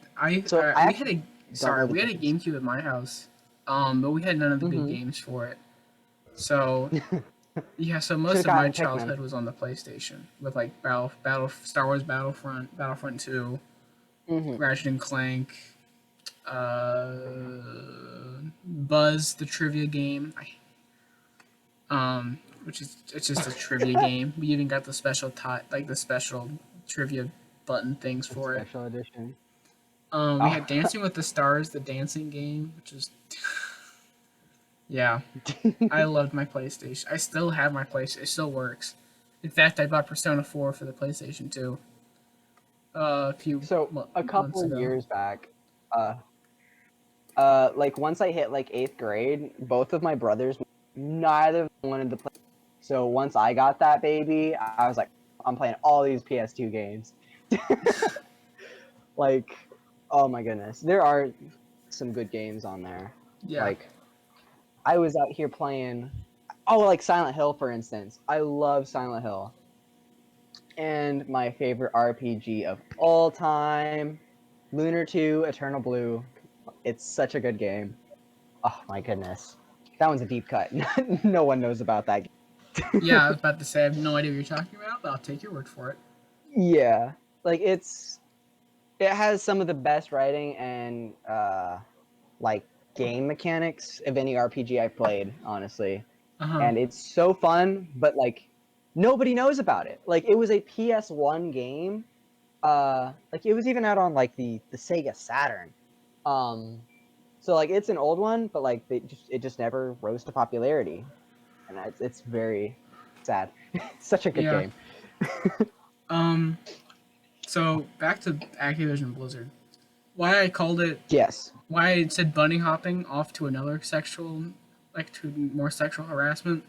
so I we had actually a don't know the we had a difference. GameCube at my house. But we had none of the good Mm-hmm. games for it. So yeah, so Should most have of my gotten Pikmin. childhood was on the PlayStation with like Star Wars Battlefront 2, Mm-hmm. Ratchet and Clank, uh, Buzz the trivia game. Which is it's just a trivia game. We even got the the special trivia button things for it. Special edition. We Oh. had Dancing with the Stars, the dancing game, which is yeah. I loved my PlayStation. I still have my PlayStation. It still works. In fact, I bought Persona 4 for the PlayStation 2 a few So a couple months of ago. years back, uh, like once I hit like eighth grade, both of my brothers, neither of them wanted to play. So once I got that baby, I was like, I'm playing all these PS2 games. Like, oh my goodness, there are some good games on there. Yeah. Like, I was out here playing, oh, like Silent Hill, for instance. I love Silent Hill. And my favorite RPG of all time, Lunar 2 Eternal Blue. It's such a good game. Oh my goodness. That one's a deep cut. No one knows about that game. Yeah, I was about to say I have no idea what you're talking about, but I'll take your word for it. Yeah. Like it has some of the best writing and like game mechanics of any RPG I've played, honestly. Uh huh. And it's so fun, but like nobody knows about it. Like it was a PS1 game. Like it was even out on like the Sega Saturn. Um so like it's an old one, but like it just never rose to popularity. And it's very sad. It's such a good Yeah. game. Um. So back to Activision Blizzard. Why I called it Yes. why I said bunny hopping off to another sexual, like to more sexual harassment.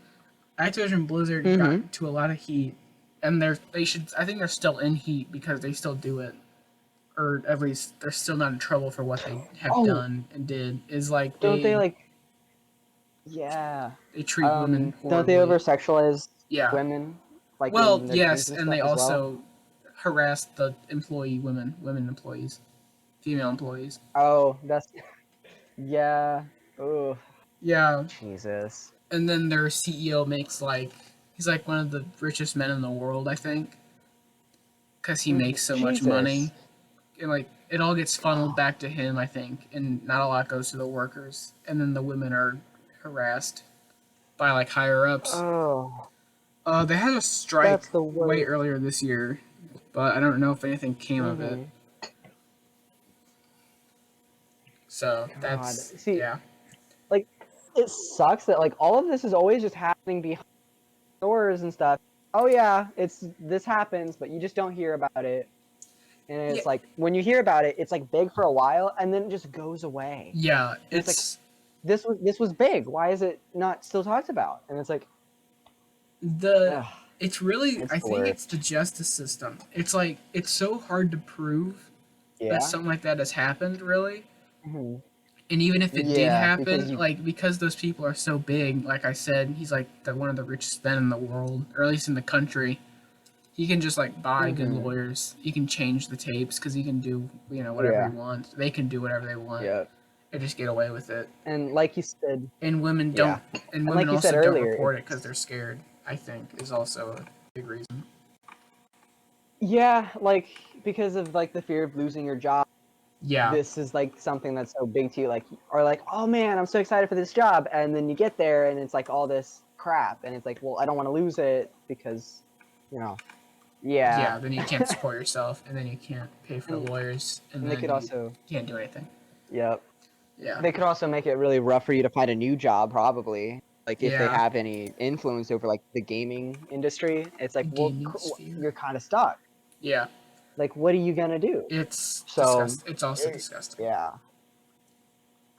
Activision Blizzard got Mm-hmm. into a lot of heat, and they should. I think they're still in heat because they still do it. or at least they're still not in trouble for what they have Oh, done and did, is like don't they like? Yeah. they treat women Don't they horribly. over sexualize Yeah. women, like Well, in their teams yes, and and they stuff as well? also harass the women employees, female employees. Oh, that's yeah. Oh, Yeah, Jesus. and then their CEO makes like he's like one of the richest men in the world, I think, because he makes so much Jesus. money, and like it all gets funneled back to him, I think, and not a lot goes to the workers, and then the women are harassed by like higher ups. Oh, They had a strike that's the way worst. earlier this year, but I don't know if anything came of it. Hmm. So God. that's See, yeah, like, it sucks that like all of this is always just happening behind doors and stuff. Oh yeah, this happens, but you just don't hear about it. And yeah, it's like when you hear about it, it's like big for a while, and then it just goes away. yeah. And it's like It's this was big. Why is it not still talked about? And it's like, the ugh, it's really it's I the think worst. it's the justice system. It's like it's so hard to prove that Yeah. something like that has happened, really. Hmm. And even if it did Yeah, because happen, you. like because those people are so big, like I said, he's like one of the richest men in the world, or at least in the country. He can just like buy good Hmm. lawyers. He can change the tapes because he can do whatever he Yeah. wants. They can do whatever they want Yeah. and just get away with it. And like you said, And women yeah. don't. And And women like you said also don't earlier, report it because they're scared. I think is also a big reason. yeah, like because of like the fear of losing your job. Yeah, This is like something that's so big to you, like, or like, oh man, I'm so excited for this job, and then you get there and it's like all this crap, and it's like, well, I don't want to lose it because, you know, yeah. yeah. Then you can't support yourself, and then you can't pay for and, lawyers, and and they then could you also, can't do anything. yep, Yeah, they could also make it really rough for you to find a new job, probably. Like if they yeah. have any influence over like the gaming industry, it's like, The well, gaming sphere. you're kind of stuck. Yeah, Like, what are you gonna do? it's So, disgust. It's also eh, disgusting. yeah.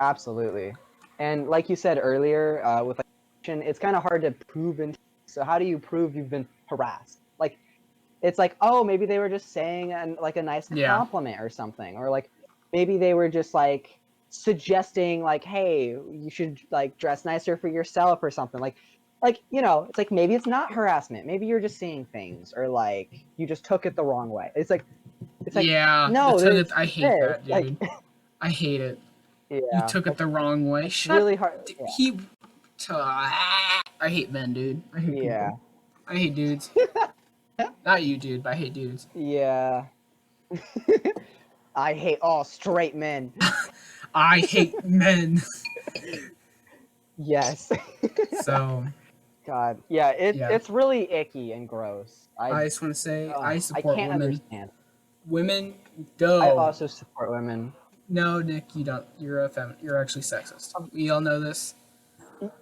Absolutely. And like you said earlier, with like, it's kind of hard to prove. So how do you prove you've been harassed? Like, it's like, oh, maybe they were just saying like a nice Yeah, compliment or something, or like maybe they were just like suggesting like, hey, you should like dress nicer for yourself or something. Like it's like maybe it's not harassment. Maybe you're just seeing things, or like you just took it the wrong way. It's like yeah. The no, took it. there's I hate this. that, Like, dude. I hate it. You yeah, took it the wrong way. it's Shut. really hard. Yeah. He. I hate men, dude. I hate Yeah. people. I hate dudes. Not you, dude, but I hate dudes. Yeah. I hate all straight men. I hate men. Yes. So God. Yeah, yeah, it's really icky and gross. I just want to say I I support can't women. understand. Women I go. also support women. No, Nick, you don't. You're a You're actually sexist. Um, We all know this.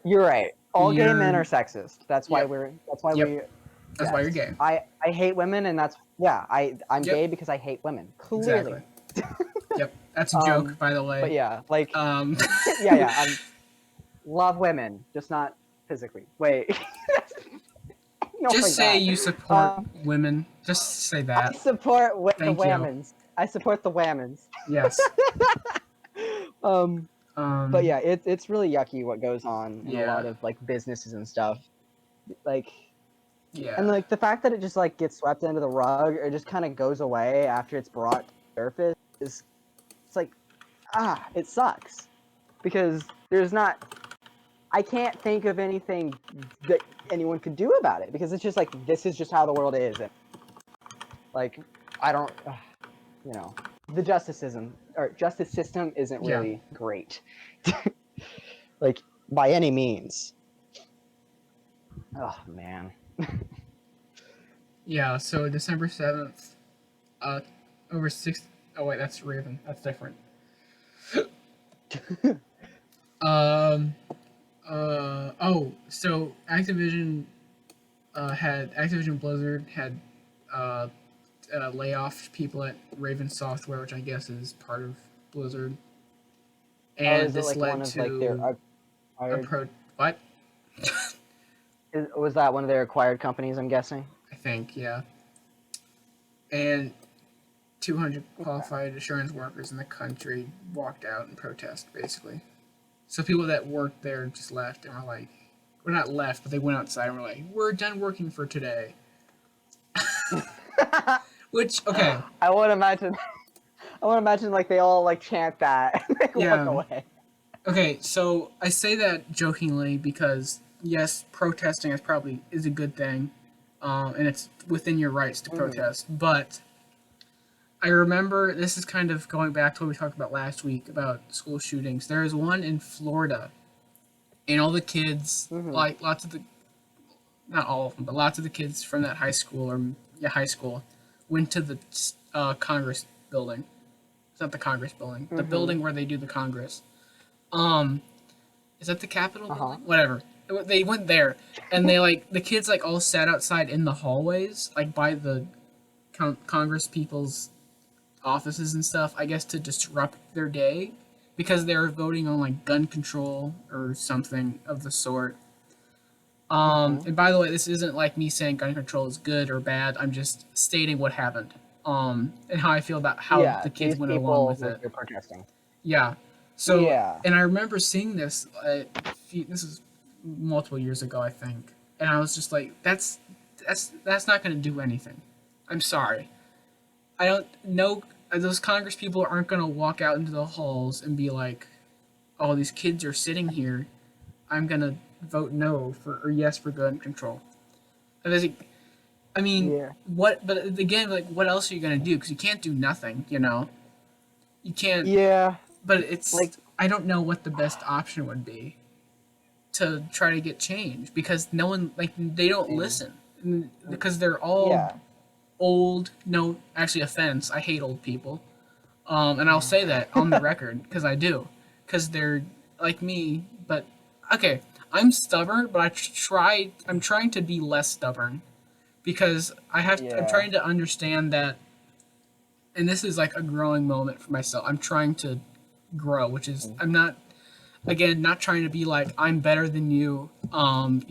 You're right. All gay men You're. are sexist. That's why Yep. we're that's why Yep. we That's why you're yes. gay. I hate women, and that's yeah, I'm Yep. gay because I hate women. Exactly. Clearly. Yep. That's a joke, by the But way. yeah, like Um, yeah, I'm love women, just not physically. Wait. Ignore just say that. you support Um, women. Just say I that. support the Thank you. whammons. I support the whammons. Yes. um, but Um. yeah, it's really yucky what goes on in a Yeah. lot of like businesses and stuff. Like, and Yeah. like the fact that it just like gets swept under the rug or just kind of goes away after it's brought to the surface is it's like it sucks because there's not. I can't think of anything that anyone could do about it because it's just like this is just how the world is, and like I don't. The justice system isn't Yeah. really great, like by any means. Oh man. Yeah. So December 7th. Uh, over six. Oh wait, that's Raven. That's different. Um. Oh. So Activision Blizzard had uh, lay off people at Raven Software, which I guess is part of Blizzard, Oh, and is it this like one led of like their to a acquired? pro. What? Was that one of their acquired companies? I'm guessing. I think, yeah. And 200 qualified assurance workers in the country walked out in protest, basically. So people that worked there just left and were like, well, not left, but they went outside and were like, we're done working for today. Which, okay. I want to imagine like they all like chant that and like Yeah. walk away. Okay, so I say that jokingly because yes, protesting is a good thing, and it's within your rights to protest. But I remember this is kind of going back to what we talked about last week about school shootings. There is one in Florida, and all the kids, like lots of the, not all of them, but lots of the kids from that high school, went to the Congress building. It's not the Congress building, the building where they do the Congress. Is that the Capitol building? Whatever. They went there, and the kids all sat outside in the hallways, by the Congress people's offices and stuff, I guess to disrupt their day, because they were voting on gun control or something of the sort. And by the way, this isn't me saying gun control is good or bad. I'm just stating what happened. And how I feel about how the kids went along with it. Protesting. Yeah. So, and I remember seeing this, this is multiple years ago, I think. And I was just like, that's not going to do anything. I'm sorry. I don't know, those Congress people aren't going to walk out into the halls and be like, oh, these kids are sitting here. I'm going to vote no or yes for gun control. I mean, what, but again, what else are you going to do? Because you can't do nothing, You can't. Yeah. But it's I don't know what the best option would be to try to get change, because no one they don't listen, because they're all old. No, actually, offense. I hate old people, and I'll say that on the record because I do, because they're like me. But okay, I'm stubborn, but I'm trying to be less stubborn, because I'm trying to understand that, and this is a growing moment for myself. I'm trying to grow, which is I'm not trying to be I'm better than you. I'm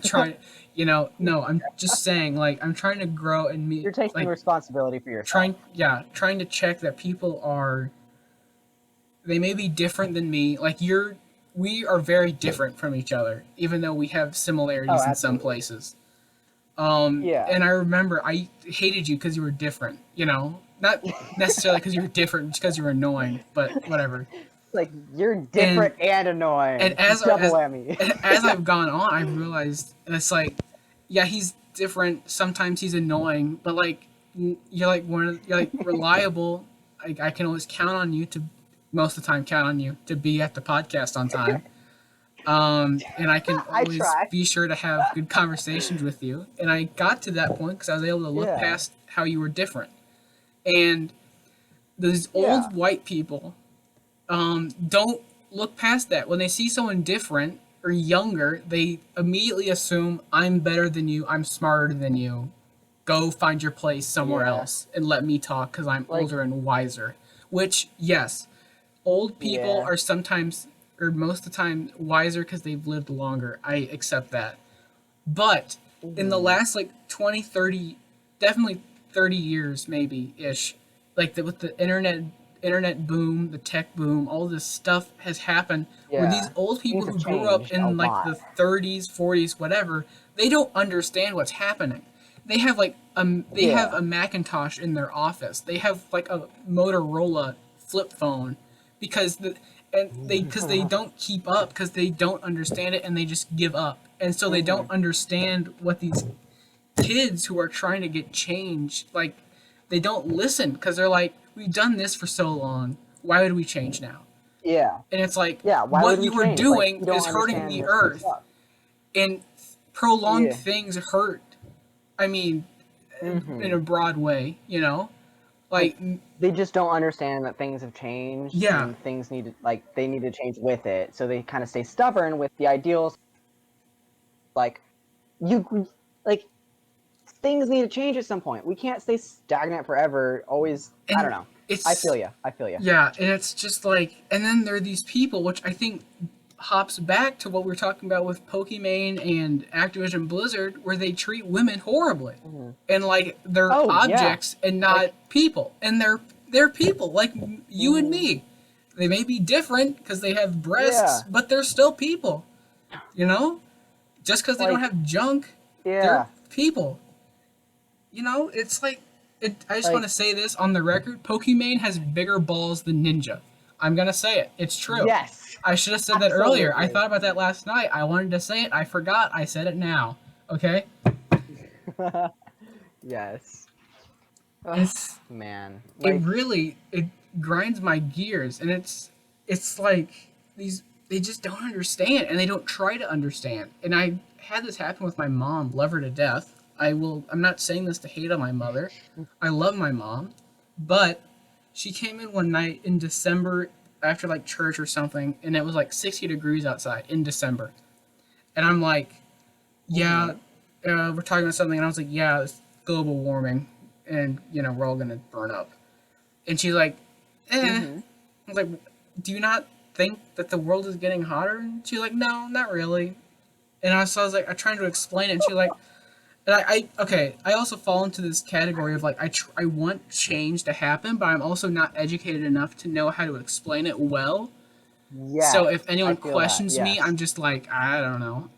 trying, no, I'm just saying I'm trying to grow and me. You're taking responsibility for yourself. Trying to check that people they may be different than me. We are very different from each other, even though we have similarities in some places. And I remember I hated you because you were different, not necessarily because you were different, just because you were annoying, but whatever. You're different and annoying. And as I've gone on, I've realized it's he's different. Sometimes he's annoying, but you're reliable. I can always count on you most of the time to be at the podcast on time. And I can always be sure to have good conversations with you. And I got to that point because I was able to look past how you were different. And those old white people don't look past that. When they see someone different or younger, they immediately assume I'm better than you, I'm smarter than you. Go find your place somewhere else and let me talk because I'm older and wiser. Which, yes, old people are sometimes, or most of the time, wiser because they've lived longer. I accept that. But in the last 20, 30, definitely 30 years maybe-ish, with the internet boom, the tech boom, all this stuff has happened where these old people who grew up in the 30s, 40s, whatever, they don't understand what's happening. They have have a Macintosh in their office. They have a Motorola flip phone because they don't keep up, because they don't understand it and they just give up. And so they don't understand what these kids who are trying to get change, they don't listen, because they're we've done this for so long. Why would we change now? Yeah. And it's what you were doing is hurting the earth. And prolonged things hurt. I mean, in a broad way, they just don't understand that things have changed. Yeah. And things they need to change with it. So they kind of stay stubborn with the ideals. Things need to change at some point. We can't stay stagnant forever. Always, and I don't know. I feel you. Yeah, and it's just and then there are these people, which I think hops back to what we were talking about with Pokimane and Activision Blizzard, where they treat women horribly, and like they're Oh, yeah. objects and not people, and they're people like you and me. They may be different because they have breasts, Yeah. but they're still people. You know, just because they don't Like, have junk, Yeah. they're people. You know, it's like I just Like- want to say this on the record: Pokimane has bigger balls than Ninja. I'm gonna say it. It's true. Yes. I should have said that earlier. I Absolutely. thought about that last night. I wanted to say it. I forgot. I said it now. Okay. Yes. It's Man. it really it grinds my gears, and it's like they just don't understand, and they don't try to understand. And I had this happen with my mom. Love her to death. I'm not saying this to hate on my mother. I love my mom, but she came in one night in December after like church or something, and it was like 60 degrees outside in December. And I'm like, yeah, we're talking about something, and I was like, yeah, it's global warming, and we're all gonna burn up. And she's like, I was like, do you not think that the world is getting hotter? And she's like, no, not really. And I was like, I'm trying to explain it, and she's like, and I also fall into this category of like I want change to happen, but I'm also not educated enough to know how to explain it well. Yeah. So if anyone I feel questions that, me, yes. I'm just like, I don't know.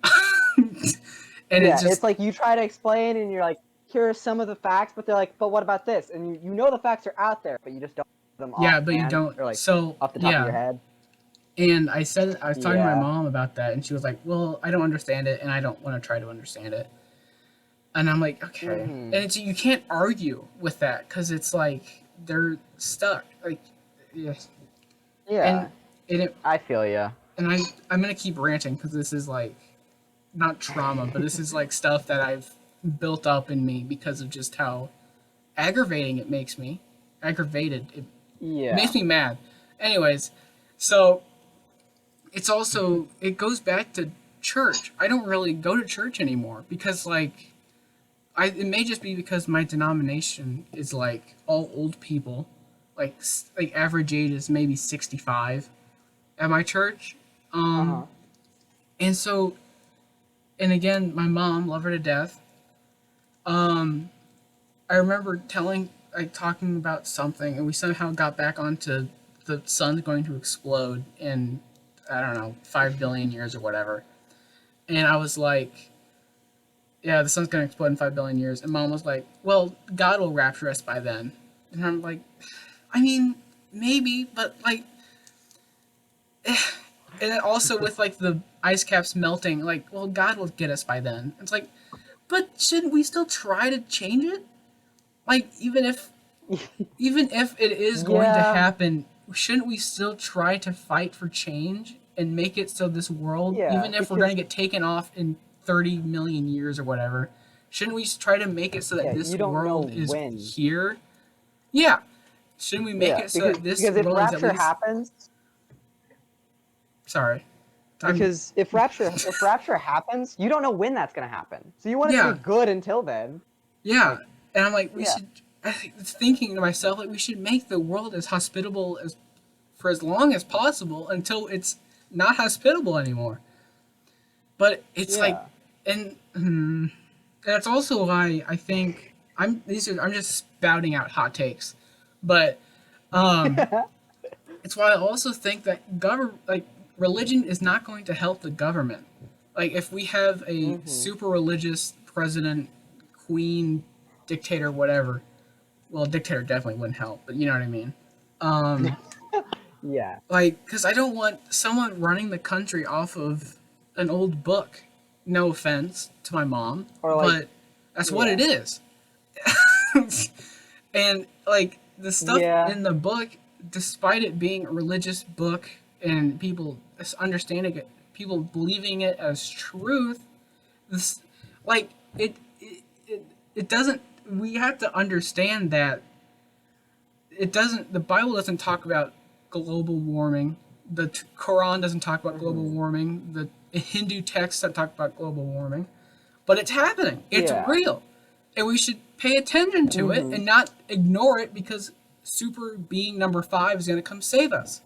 And Yeah, it just it's like you try to explain and you're like, here are some of the facts, but they're like, but what about this? And you know the facts are out there, but you just don't know them yeah, but you offhand, don't. or like So off the top of your yeah, head. and I was talking to my Yeah. mom about that, and she was like, well, I don't understand it, and I don't want to try to understand it. And I'm like, okay. And it's you can't argue with that because it's like they're stuck. Like, yeah. Yeah. And it I feel ya. and I'm gonna keep ranting because this is like not trauma, but this is like stuff that I've built up in me because of just how aggravating it makes me. Aggravated. It Yeah. makes me mad. Anyways, so it goes back to church. I don't really go to church anymore because like it may just be because my denomination is like all old people, like average age is maybe 65 at my church. And so, and again, my mom, love her to death. I remember talking about something, and we somehow got back onto the sun's going to explode in, I don't know, 5 billion years or whatever. And I was like, yeah, the sun's going to explode in 5 billion years. And mom was like, well, God will rapture us by then. And I'm like, I mean, maybe, but like, and then also with like the ice caps melting, like, well, God will get us by then. It's like, but shouldn't we still try to change it? Like, even if it is going to Yeah. happen, shouldn't we still try to fight for change and make it so this world, Yeah, even if we're going to get taken off in 30 million years or whatever, shouldn't we try to make it so that this you don't world know is when. here? Yeah. Shouldn't we make it so that this because if world is at rapture least... happens, Sorry. because if rapture happens, you don't know when that's gonna happen. So you want it Yeah. to be good until then. Yeah. And I'm like, Yeah. thinking to myself, like, we should make the world as hospitable for as long as possible until it's not hospitable anymore. But it's like, and that's also why I think I'm just spouting out hot takes, but it's why I also think that religion is not going to help the government. Like if we have a super religious president, queen, dictator, whatever. Well, dictator definitely wouldn't help, but you know what I mean. Yeah. Like, because I don't want someone running the country off of an old book. No offense to my mom, but that's what it is. And like the stuff in the book, despite it being a religious book and people understanding it, people believing it as truth, this like it doesn't. We have to understand that it doesn't. The Bible doesn't talk about global warming. The Quran doesn't talk about global warming. The Hindu texts don't talk about global warming, but it's happening. It's real, and we should pay attention to it and not ignore it because super being number 5 is going to come save us.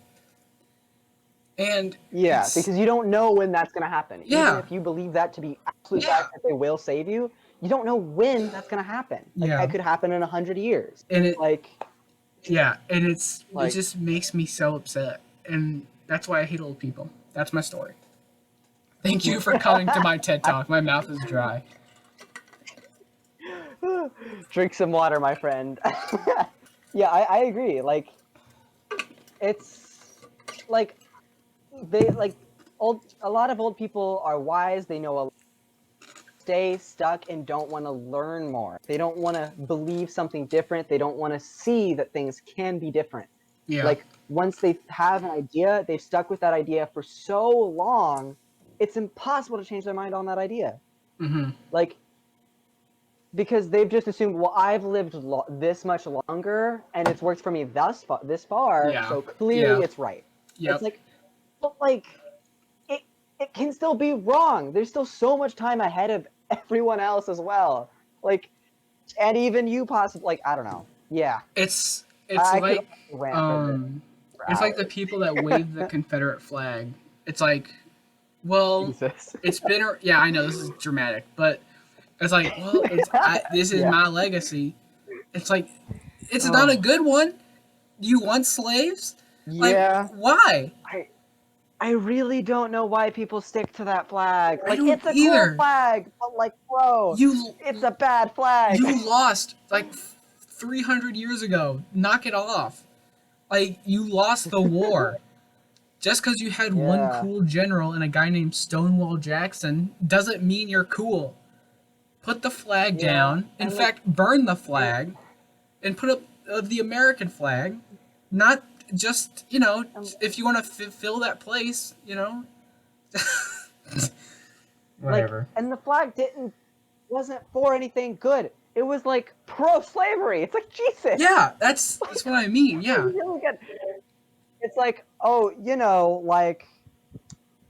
And Yeah, it's, because you don't know when that's going to happen. Even yeah, if you believe that to be absolute fact that they will save you, you don't know when that's going to happen. Like, yeah. it could happen in 100 years. And it, Like, yeah, and it like, just makes me so upset. And that's why I hate old people. That's my story. Thank you for coming to my TED Talk. My mouth is dry. drink some water, my friend. Yeah, I agree. Like, it's like they like a lot of old people are wise. They know a lot, stay stuck and don't want to learn more. They don't want to believe something different. They don't want to see that things can be different. Yeah. Like, once they have an idea, they've stuck with that idea for so long, it's impossible to change their mind on that idea. Mm-hmm. Like, because they've just assumed, well, I've lived this much longer and it's worked for me this far, Yeah. so clearly Yeah. it's right. Yep. It's like, but like, it can still be wrong. There's still so much time ahead of everyone else as well. Like, and even you possibly, like, I don't know. Yeah, It's I could like rant for this for it's like the hours. people that wave the Confederate flag. It's like, well, Jesus. it's been yeah, I know this is dramatic, but it's like, well, this is Yeah. my legacy. It's like, it's not a Oh, good one. You want slaves? Like, yeah. why? I really don't know why people stick to that flag. I Like, don't it's a cool either. flag, but like, bro, You it's a bad flag. you lost like 300 years ago. Knock it off. Like, you lost the war. Just because you had one Yeah. cool general and a guy named Stonewall Jackson doesn't mean you're cool. Put the flag Yeah. down. In And like, fact, burn the and, flag and put up the American flag. Not just, and if you want to fill that place, like, Whatever. and the flag wasn't for anything good. It was like pro-slavery. It's like, Jesus. Yeah, that's what I mean. Yeah. Really good. It's like, oh, like,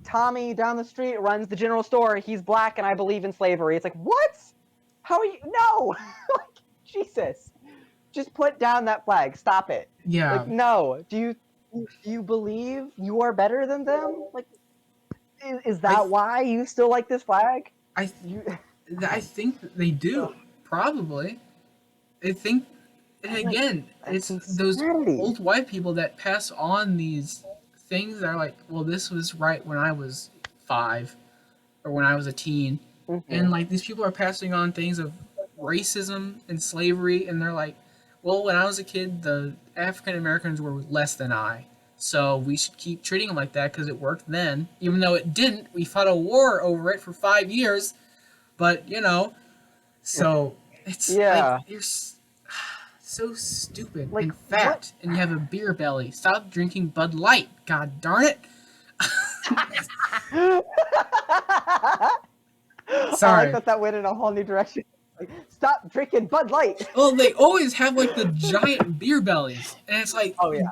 Tommy down the street runs the general store. He's black, and I believe in slavery. It's like, what? How are you? No, like, Jesus. Just put down that flag. Stop it. Yeah. Like, no. Do you believe you are better than them? Like, is I that why you still like this flag? I You, I think they do. Probably. I think, and I'm like, again, that's it's those insanity. old white people that pass on these things that are like, well, this was right when I was 5 or when I was a teen. Mm-hmm. And like these people are passing on things of racism and slavery, and they're like, well, when I was a kid, the African Americans were less than I. So we should keep treating them like that because it worked then. Even though it didn't, we fought a war over it for 5 years. But, so it's like, Yeah. you're so stupid Like, and what? fat, and you have a beer belly. Stop drinking Bud Light. God darn it. I like Sorry. that went in a whole new direction. Like, stop drinking Bud Light. Well, they always have like the giant beer bellies, and it's like, Oh yeah,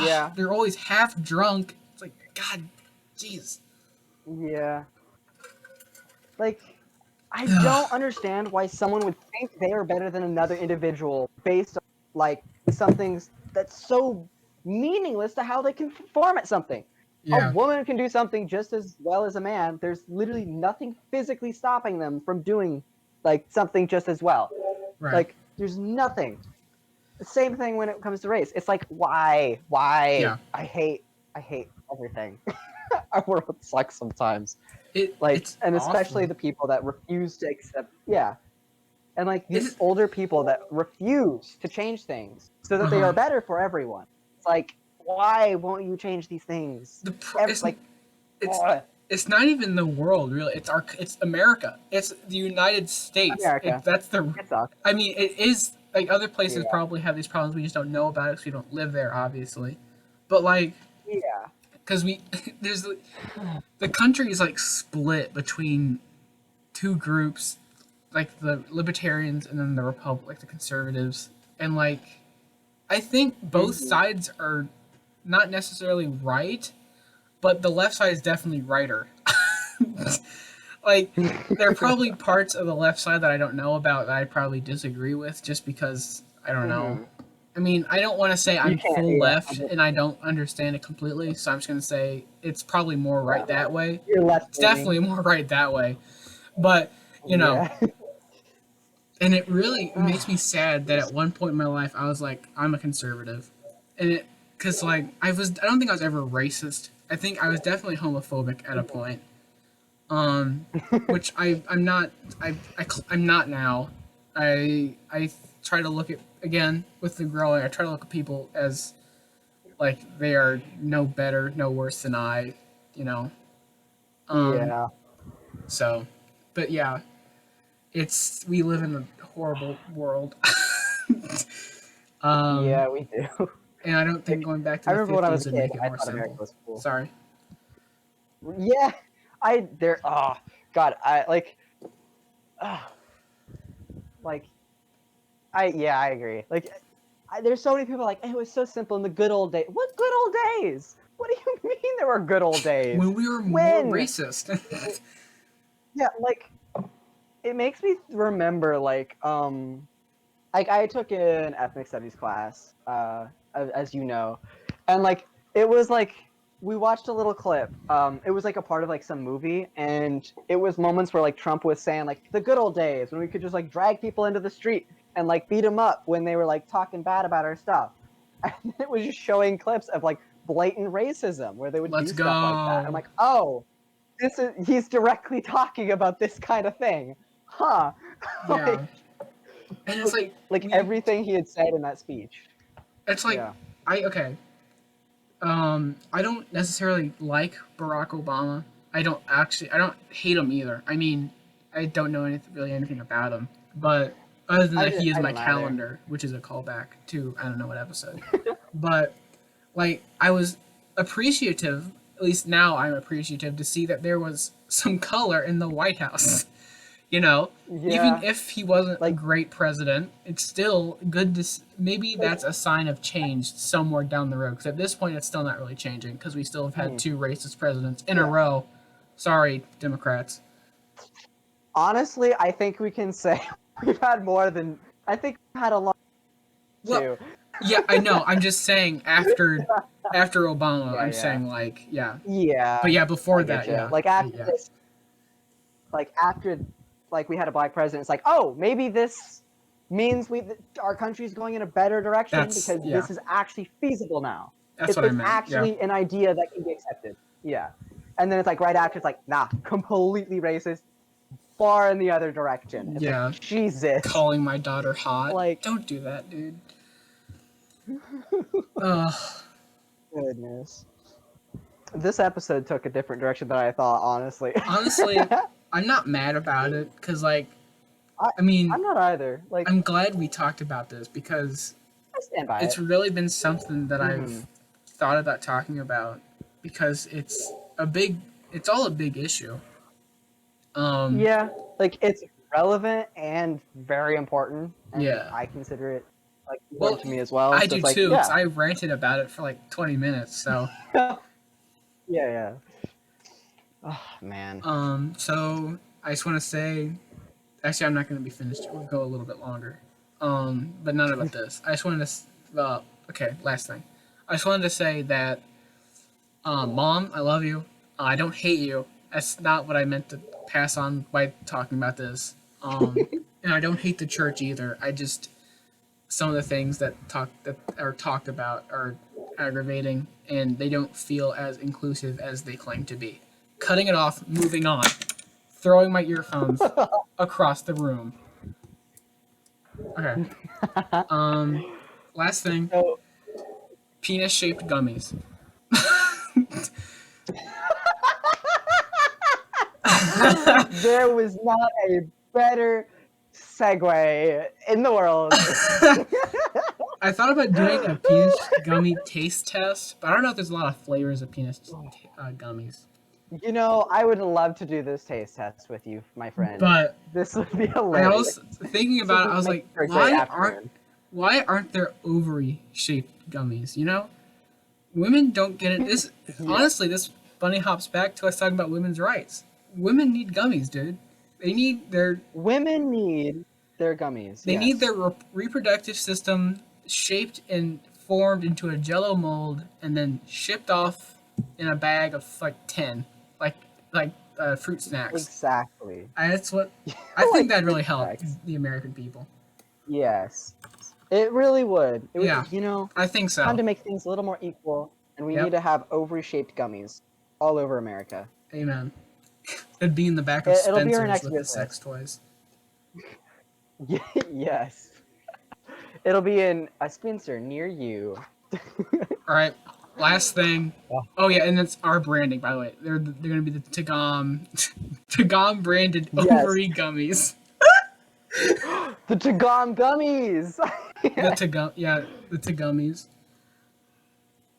yeah, they're always half drunk. It's like, God, jeez. yeah. Like, I don't understand why someone would think they are better than another individual based on like something that's so meaningless to how they can perform at something. A Yeah, woman can do something just as well as a man. There's literally nothing physically stopping them from doing like something just as well. right. Like, there's nothing. The same thing when it comes to race. It's like, why? Why? Yeah, I hate everything. Our world sucks sometimes. Like, it's and especially awful. the people that refuse to accept, yeah. And like these It's older people that refuse to change things so that they uh-huh. are better for everyone. It's like, why won't you change these things? Like, It's ugh. it's not even the world really. It's America. It's the United States. America. That's the. It sucks. I mean, it is like other places Yeah. probably have these problems. We just don't know about it because we don't live there, obviously. But like, Yeah. because we there's the country is like split between two groups, like the libertarians and then the republic, like the conservatives, and like I think both Mhm. sides are not necessarily right, but the left side is definitely righter. Like there are probably parts of the left side that I don't know about that I probably disagree with just because I don't know. Mhm. I mean, I don't want to say I'm can't. full Yeah, left and I don't understand it completely, so I'm just gonna say it's probably more right that way. you're left It's leaning. definitely more right that way, but you know, Yeah. and it really makes me sad that at one point in my life I was like, I'm a conservative, and it because like I don't think I was ever racist. I think I was definitely homophobic at a point, which I'm not I'm not now. I try to look at again with the growing. I try to look at people as like they are no better, no worse than I, you know. Um, Yeah. so, but yeah, it's we live in a horrible world. um, Yeah, we do. and I don't think Like, going back to I the remember when I was '50s a would kid, make it I more thought America simple. was cool. Sorry. Yeah, I there. Oh God, I uh, like yeah, I agree. Like, there's so many people like it was so simple in the good old days. What good old days? What do you mean there were good old days? When we were more When? racist. Yeah, like it makes me remember like I took an ethnic studies class, as you know, and like it was like we watched a little clip. It was like a part of like some movie, and it was moments where like Trump was saying like the good old days when we could just like drag people into the street and like beat them up when they were like talking bad about our stuff. And it was just showing clips of like blatant racism where they would Let's do stuff like that. I'm go. like, oh, this is he's directly talking about this kind of thing, huh? Yeah, like and it's like like we. everything he had said in that speech. It's like Yeah. I okay. I don't necessarily like Barack Obama. I don't hate him either. I mean, I don't know really anything about him, but other than that, he is I my don't either. calendar, which is a callback to I don't know what episode. But like, I was appreciative. At least now, I'm appreciative to see that there was some color in the White House. You know, even Yeah. if he wasn't a Like great president, it's still good to maybe like that's a sign of change somewhere down the road. Because at this point, it's still not really changing because we still have had two racist presidents in a yeah. row. Sorry, Democrats. Honestly, I think we can say we've had more than I think we've had a lot Well, too. yeah, I know. I'm just saying after Obama, Yeah, I'm yeah. saying like yeah, Yeah. but yeah, before I get that, you. yeah, Like after yeah, this like after like we had a black president, it's like, "Oh, maybe this means our country's going in a better direction that's because yeah, this is actually feasible now. that's what I It's meant. Yeah, actually an idea that can be accepted." Yeah. And then it's like right after it's like, "Nah, completely racist, far in the other direction." It's like, yeah. "Jesus." Calling my daughter hot. Like, Don't do that, dude. Ugh. goodness. This episode took a different direction than I thought, honestly. Honestly, I'm not mad about it because, like, I, I mean, I'm not either. Like, I'm glad we talked about this because I stand by it's it. really been something that Hmm. I've thought about talking about because it's all a big issue. Um, Yeah, like it's relevant and very important, and yeah. I consider it like important Well, to me as well. I So do it's like, too because yeah, I ranted about it for like 20 minutes. So, yeah, yeah. Oh man. so I just want to say, actually, I'm not going to be finished. We'll go a little bit longer. But not about this. I just wanted to, okay, last thing. I just wanted to say that Mom, I love you. I don't hate you. That's not what I meant to pass on by talking about this. And I don't hate the church either. I just some of the things that are talked about are aggravating, and they don't feel as inclusive as they claim to be. Cutting it off, moving on, throwing my earphones across the room. Okay. Um, Last thing, So penis-shaped gummies. there was not a better segue in the world. I thought about doing a penis gummy taste test, but I don't know if there's a lot of flavors of gummies. You know, I would love to do this taste test with you, my friend. But This would be I hilarious. was thinking This would about it. I was make like, for a great afternoon. why aren't there ovary shaped gummies? You know, women don't get it. This Yeah. honestly, this bunny hops back to us talking about women's rights. Women need gummies, dude. They need their Women need their gummies. they need Yes. their reproductive system shaped and formed into a Jello mold, and then shipped off in a bag of like 10, like fruit snacks. Exactly. That's what I think that really helped snacks. the American people. Yes. It really would. It would, Yeah. you know, I think so. time to make things a little more equal, and we Yep. need to have ovary-shaped gummies all over America. Amen. It'd be in the back of It'll be our Spencer's next with the wish sex toys. Yes. It'll be in a Spencer near you. All right. Last thing. Oh. Oh yeah, and that's our branding, by the way. They're gonna be the TGOM TGOM branded Yes. ovary gummies. The TGOM gummies! The TGummies.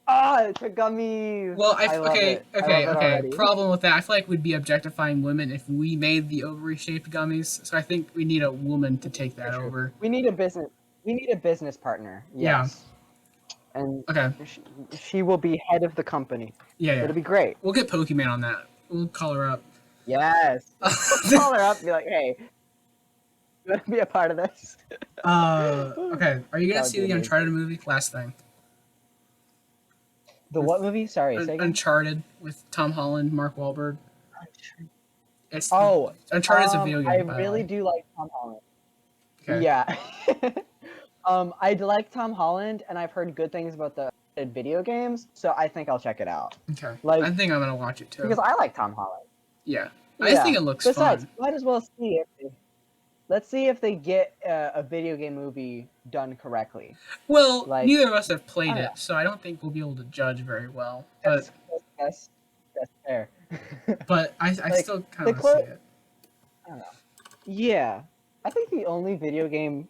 Ah, TGummies! Well, I love it. I love it okay. already. Problem with that, I feel like we'd be objectifying women if we made the ovary-shaped gummies. So I think we need a woman to take that over. We need a business partner. Yes. Yeah. And okay. She will be head of the company. Yeah. It'll be great. We'll get Pokimane on that. We'll call her up. Yes. We'll call her up and be like, hey, you want to be a part of this? Okay. Are you gonna see the Uncharted movie? Last thing. The what movie? Sorry, say again? Uncharted with Tom Holland, Mark Wahlberg. Uncharted is a video game. I really do like Tom Holland. Okay. Yeah. I like Tom Holland, and I've heard good things about the video games, so I think I'll check it out. Okay. Like, I think I'm gonna watch it too. Because I like Tom Holland. Yeah. I think it looks Besides, fun. might as well see it. Let's see if they get a video game movie done correctly. Well, like, neither of us have played it, so I don't think we'll be able to judge very well. But that's fair. But I still kind of see it. I don't know. Yeah, I think the only video game,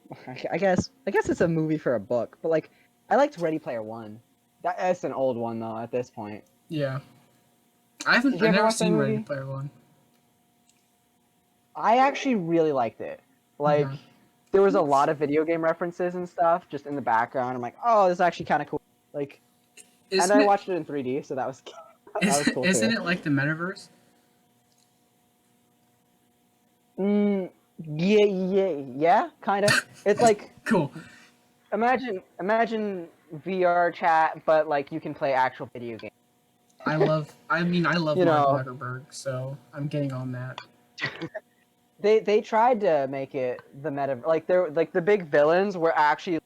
I guess it's a movie for a book, but like, I liked Ready Player One. That's an old one though at this point. Yeah. I've never seen Ready Player One. I actually really liked it. Like, there was a lot of video game references and stuff just in the background. I'm like, oh, this is actually kind of cool. Like, and I watched it in 3D, so that was cool. Isn't it like the metaverse? Yeah, kind of. It's like cool. Imagine VR chat, but like you can play actual video games. I love Mark Zuckerberg, so I'm getting on that. They tried to make it the meta, like the big villains were actually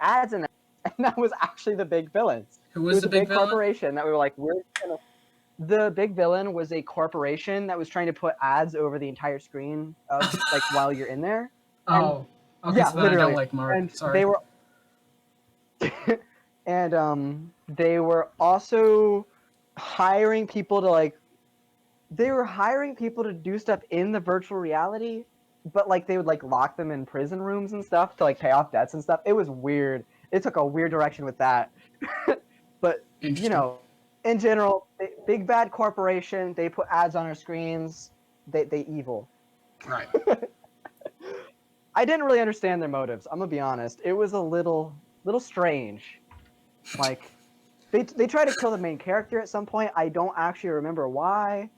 ads in that, and that was actually the big villains. Who was the big villain? Corporation that we were like, the big villain was a corporation that was trying to put ads over the entire screen of like while you're in there. Oh, okay. Yeah, so literally. I don't like Mark. And sorry. They were also hiring people to do stuff in the virtual reality, but like they would like lock them in prison rooms and stuff to like pay off debts and stuff. It was weird. It took a weird direction with that. But you know, in general, big bad corporation, they put ads on our screens. They evil. Right. I didn't really understand their motives. I'm gonna be honest. It was a little strange. Like, they tried to kill the main character at some point. I don't actually remember why.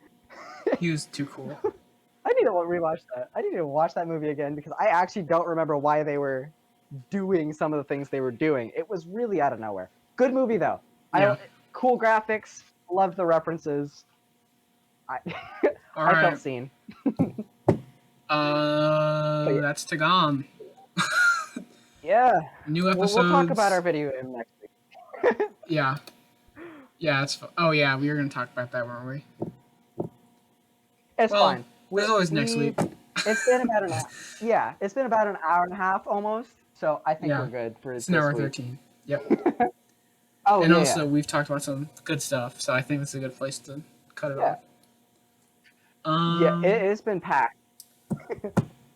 He was too cool. I need to rewatch that. I need to watch that movie again because I actually don't remember why they were doing some of the things they were doing. It was really out of nowhere. Good movie though. Yeah. Cool graphics. Loved the references. I felt seen. That's TGOM. Yeah. New episodes. We'll talk about our video game next week. Yeah. Yeah, it's oh yeah, we were gonna talk about that, weren't we? It's fine. There's always next week. It's been about an hour. Yeah, it's been about an hour and a half almost. So I think we're good for it's an hour 13. Yep. And also we've talked about some good stuff, so I think this is a good place to cut it off. Yeah, it's been packed.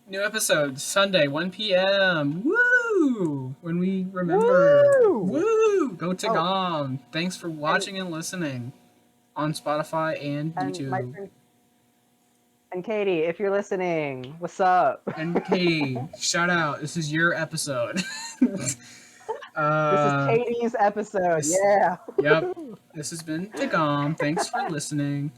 New episode Sunday, 1 p.m. Woo! When we remember. Woo! Go TGOM. Thanks for watching and listening on Spotify and YouTube. And Katie, if you're listening, what's up? And Katie, shout out. This is your episode. This is Katie's episode. Yeah. Yep. This has been TGOM. Thanks for listening.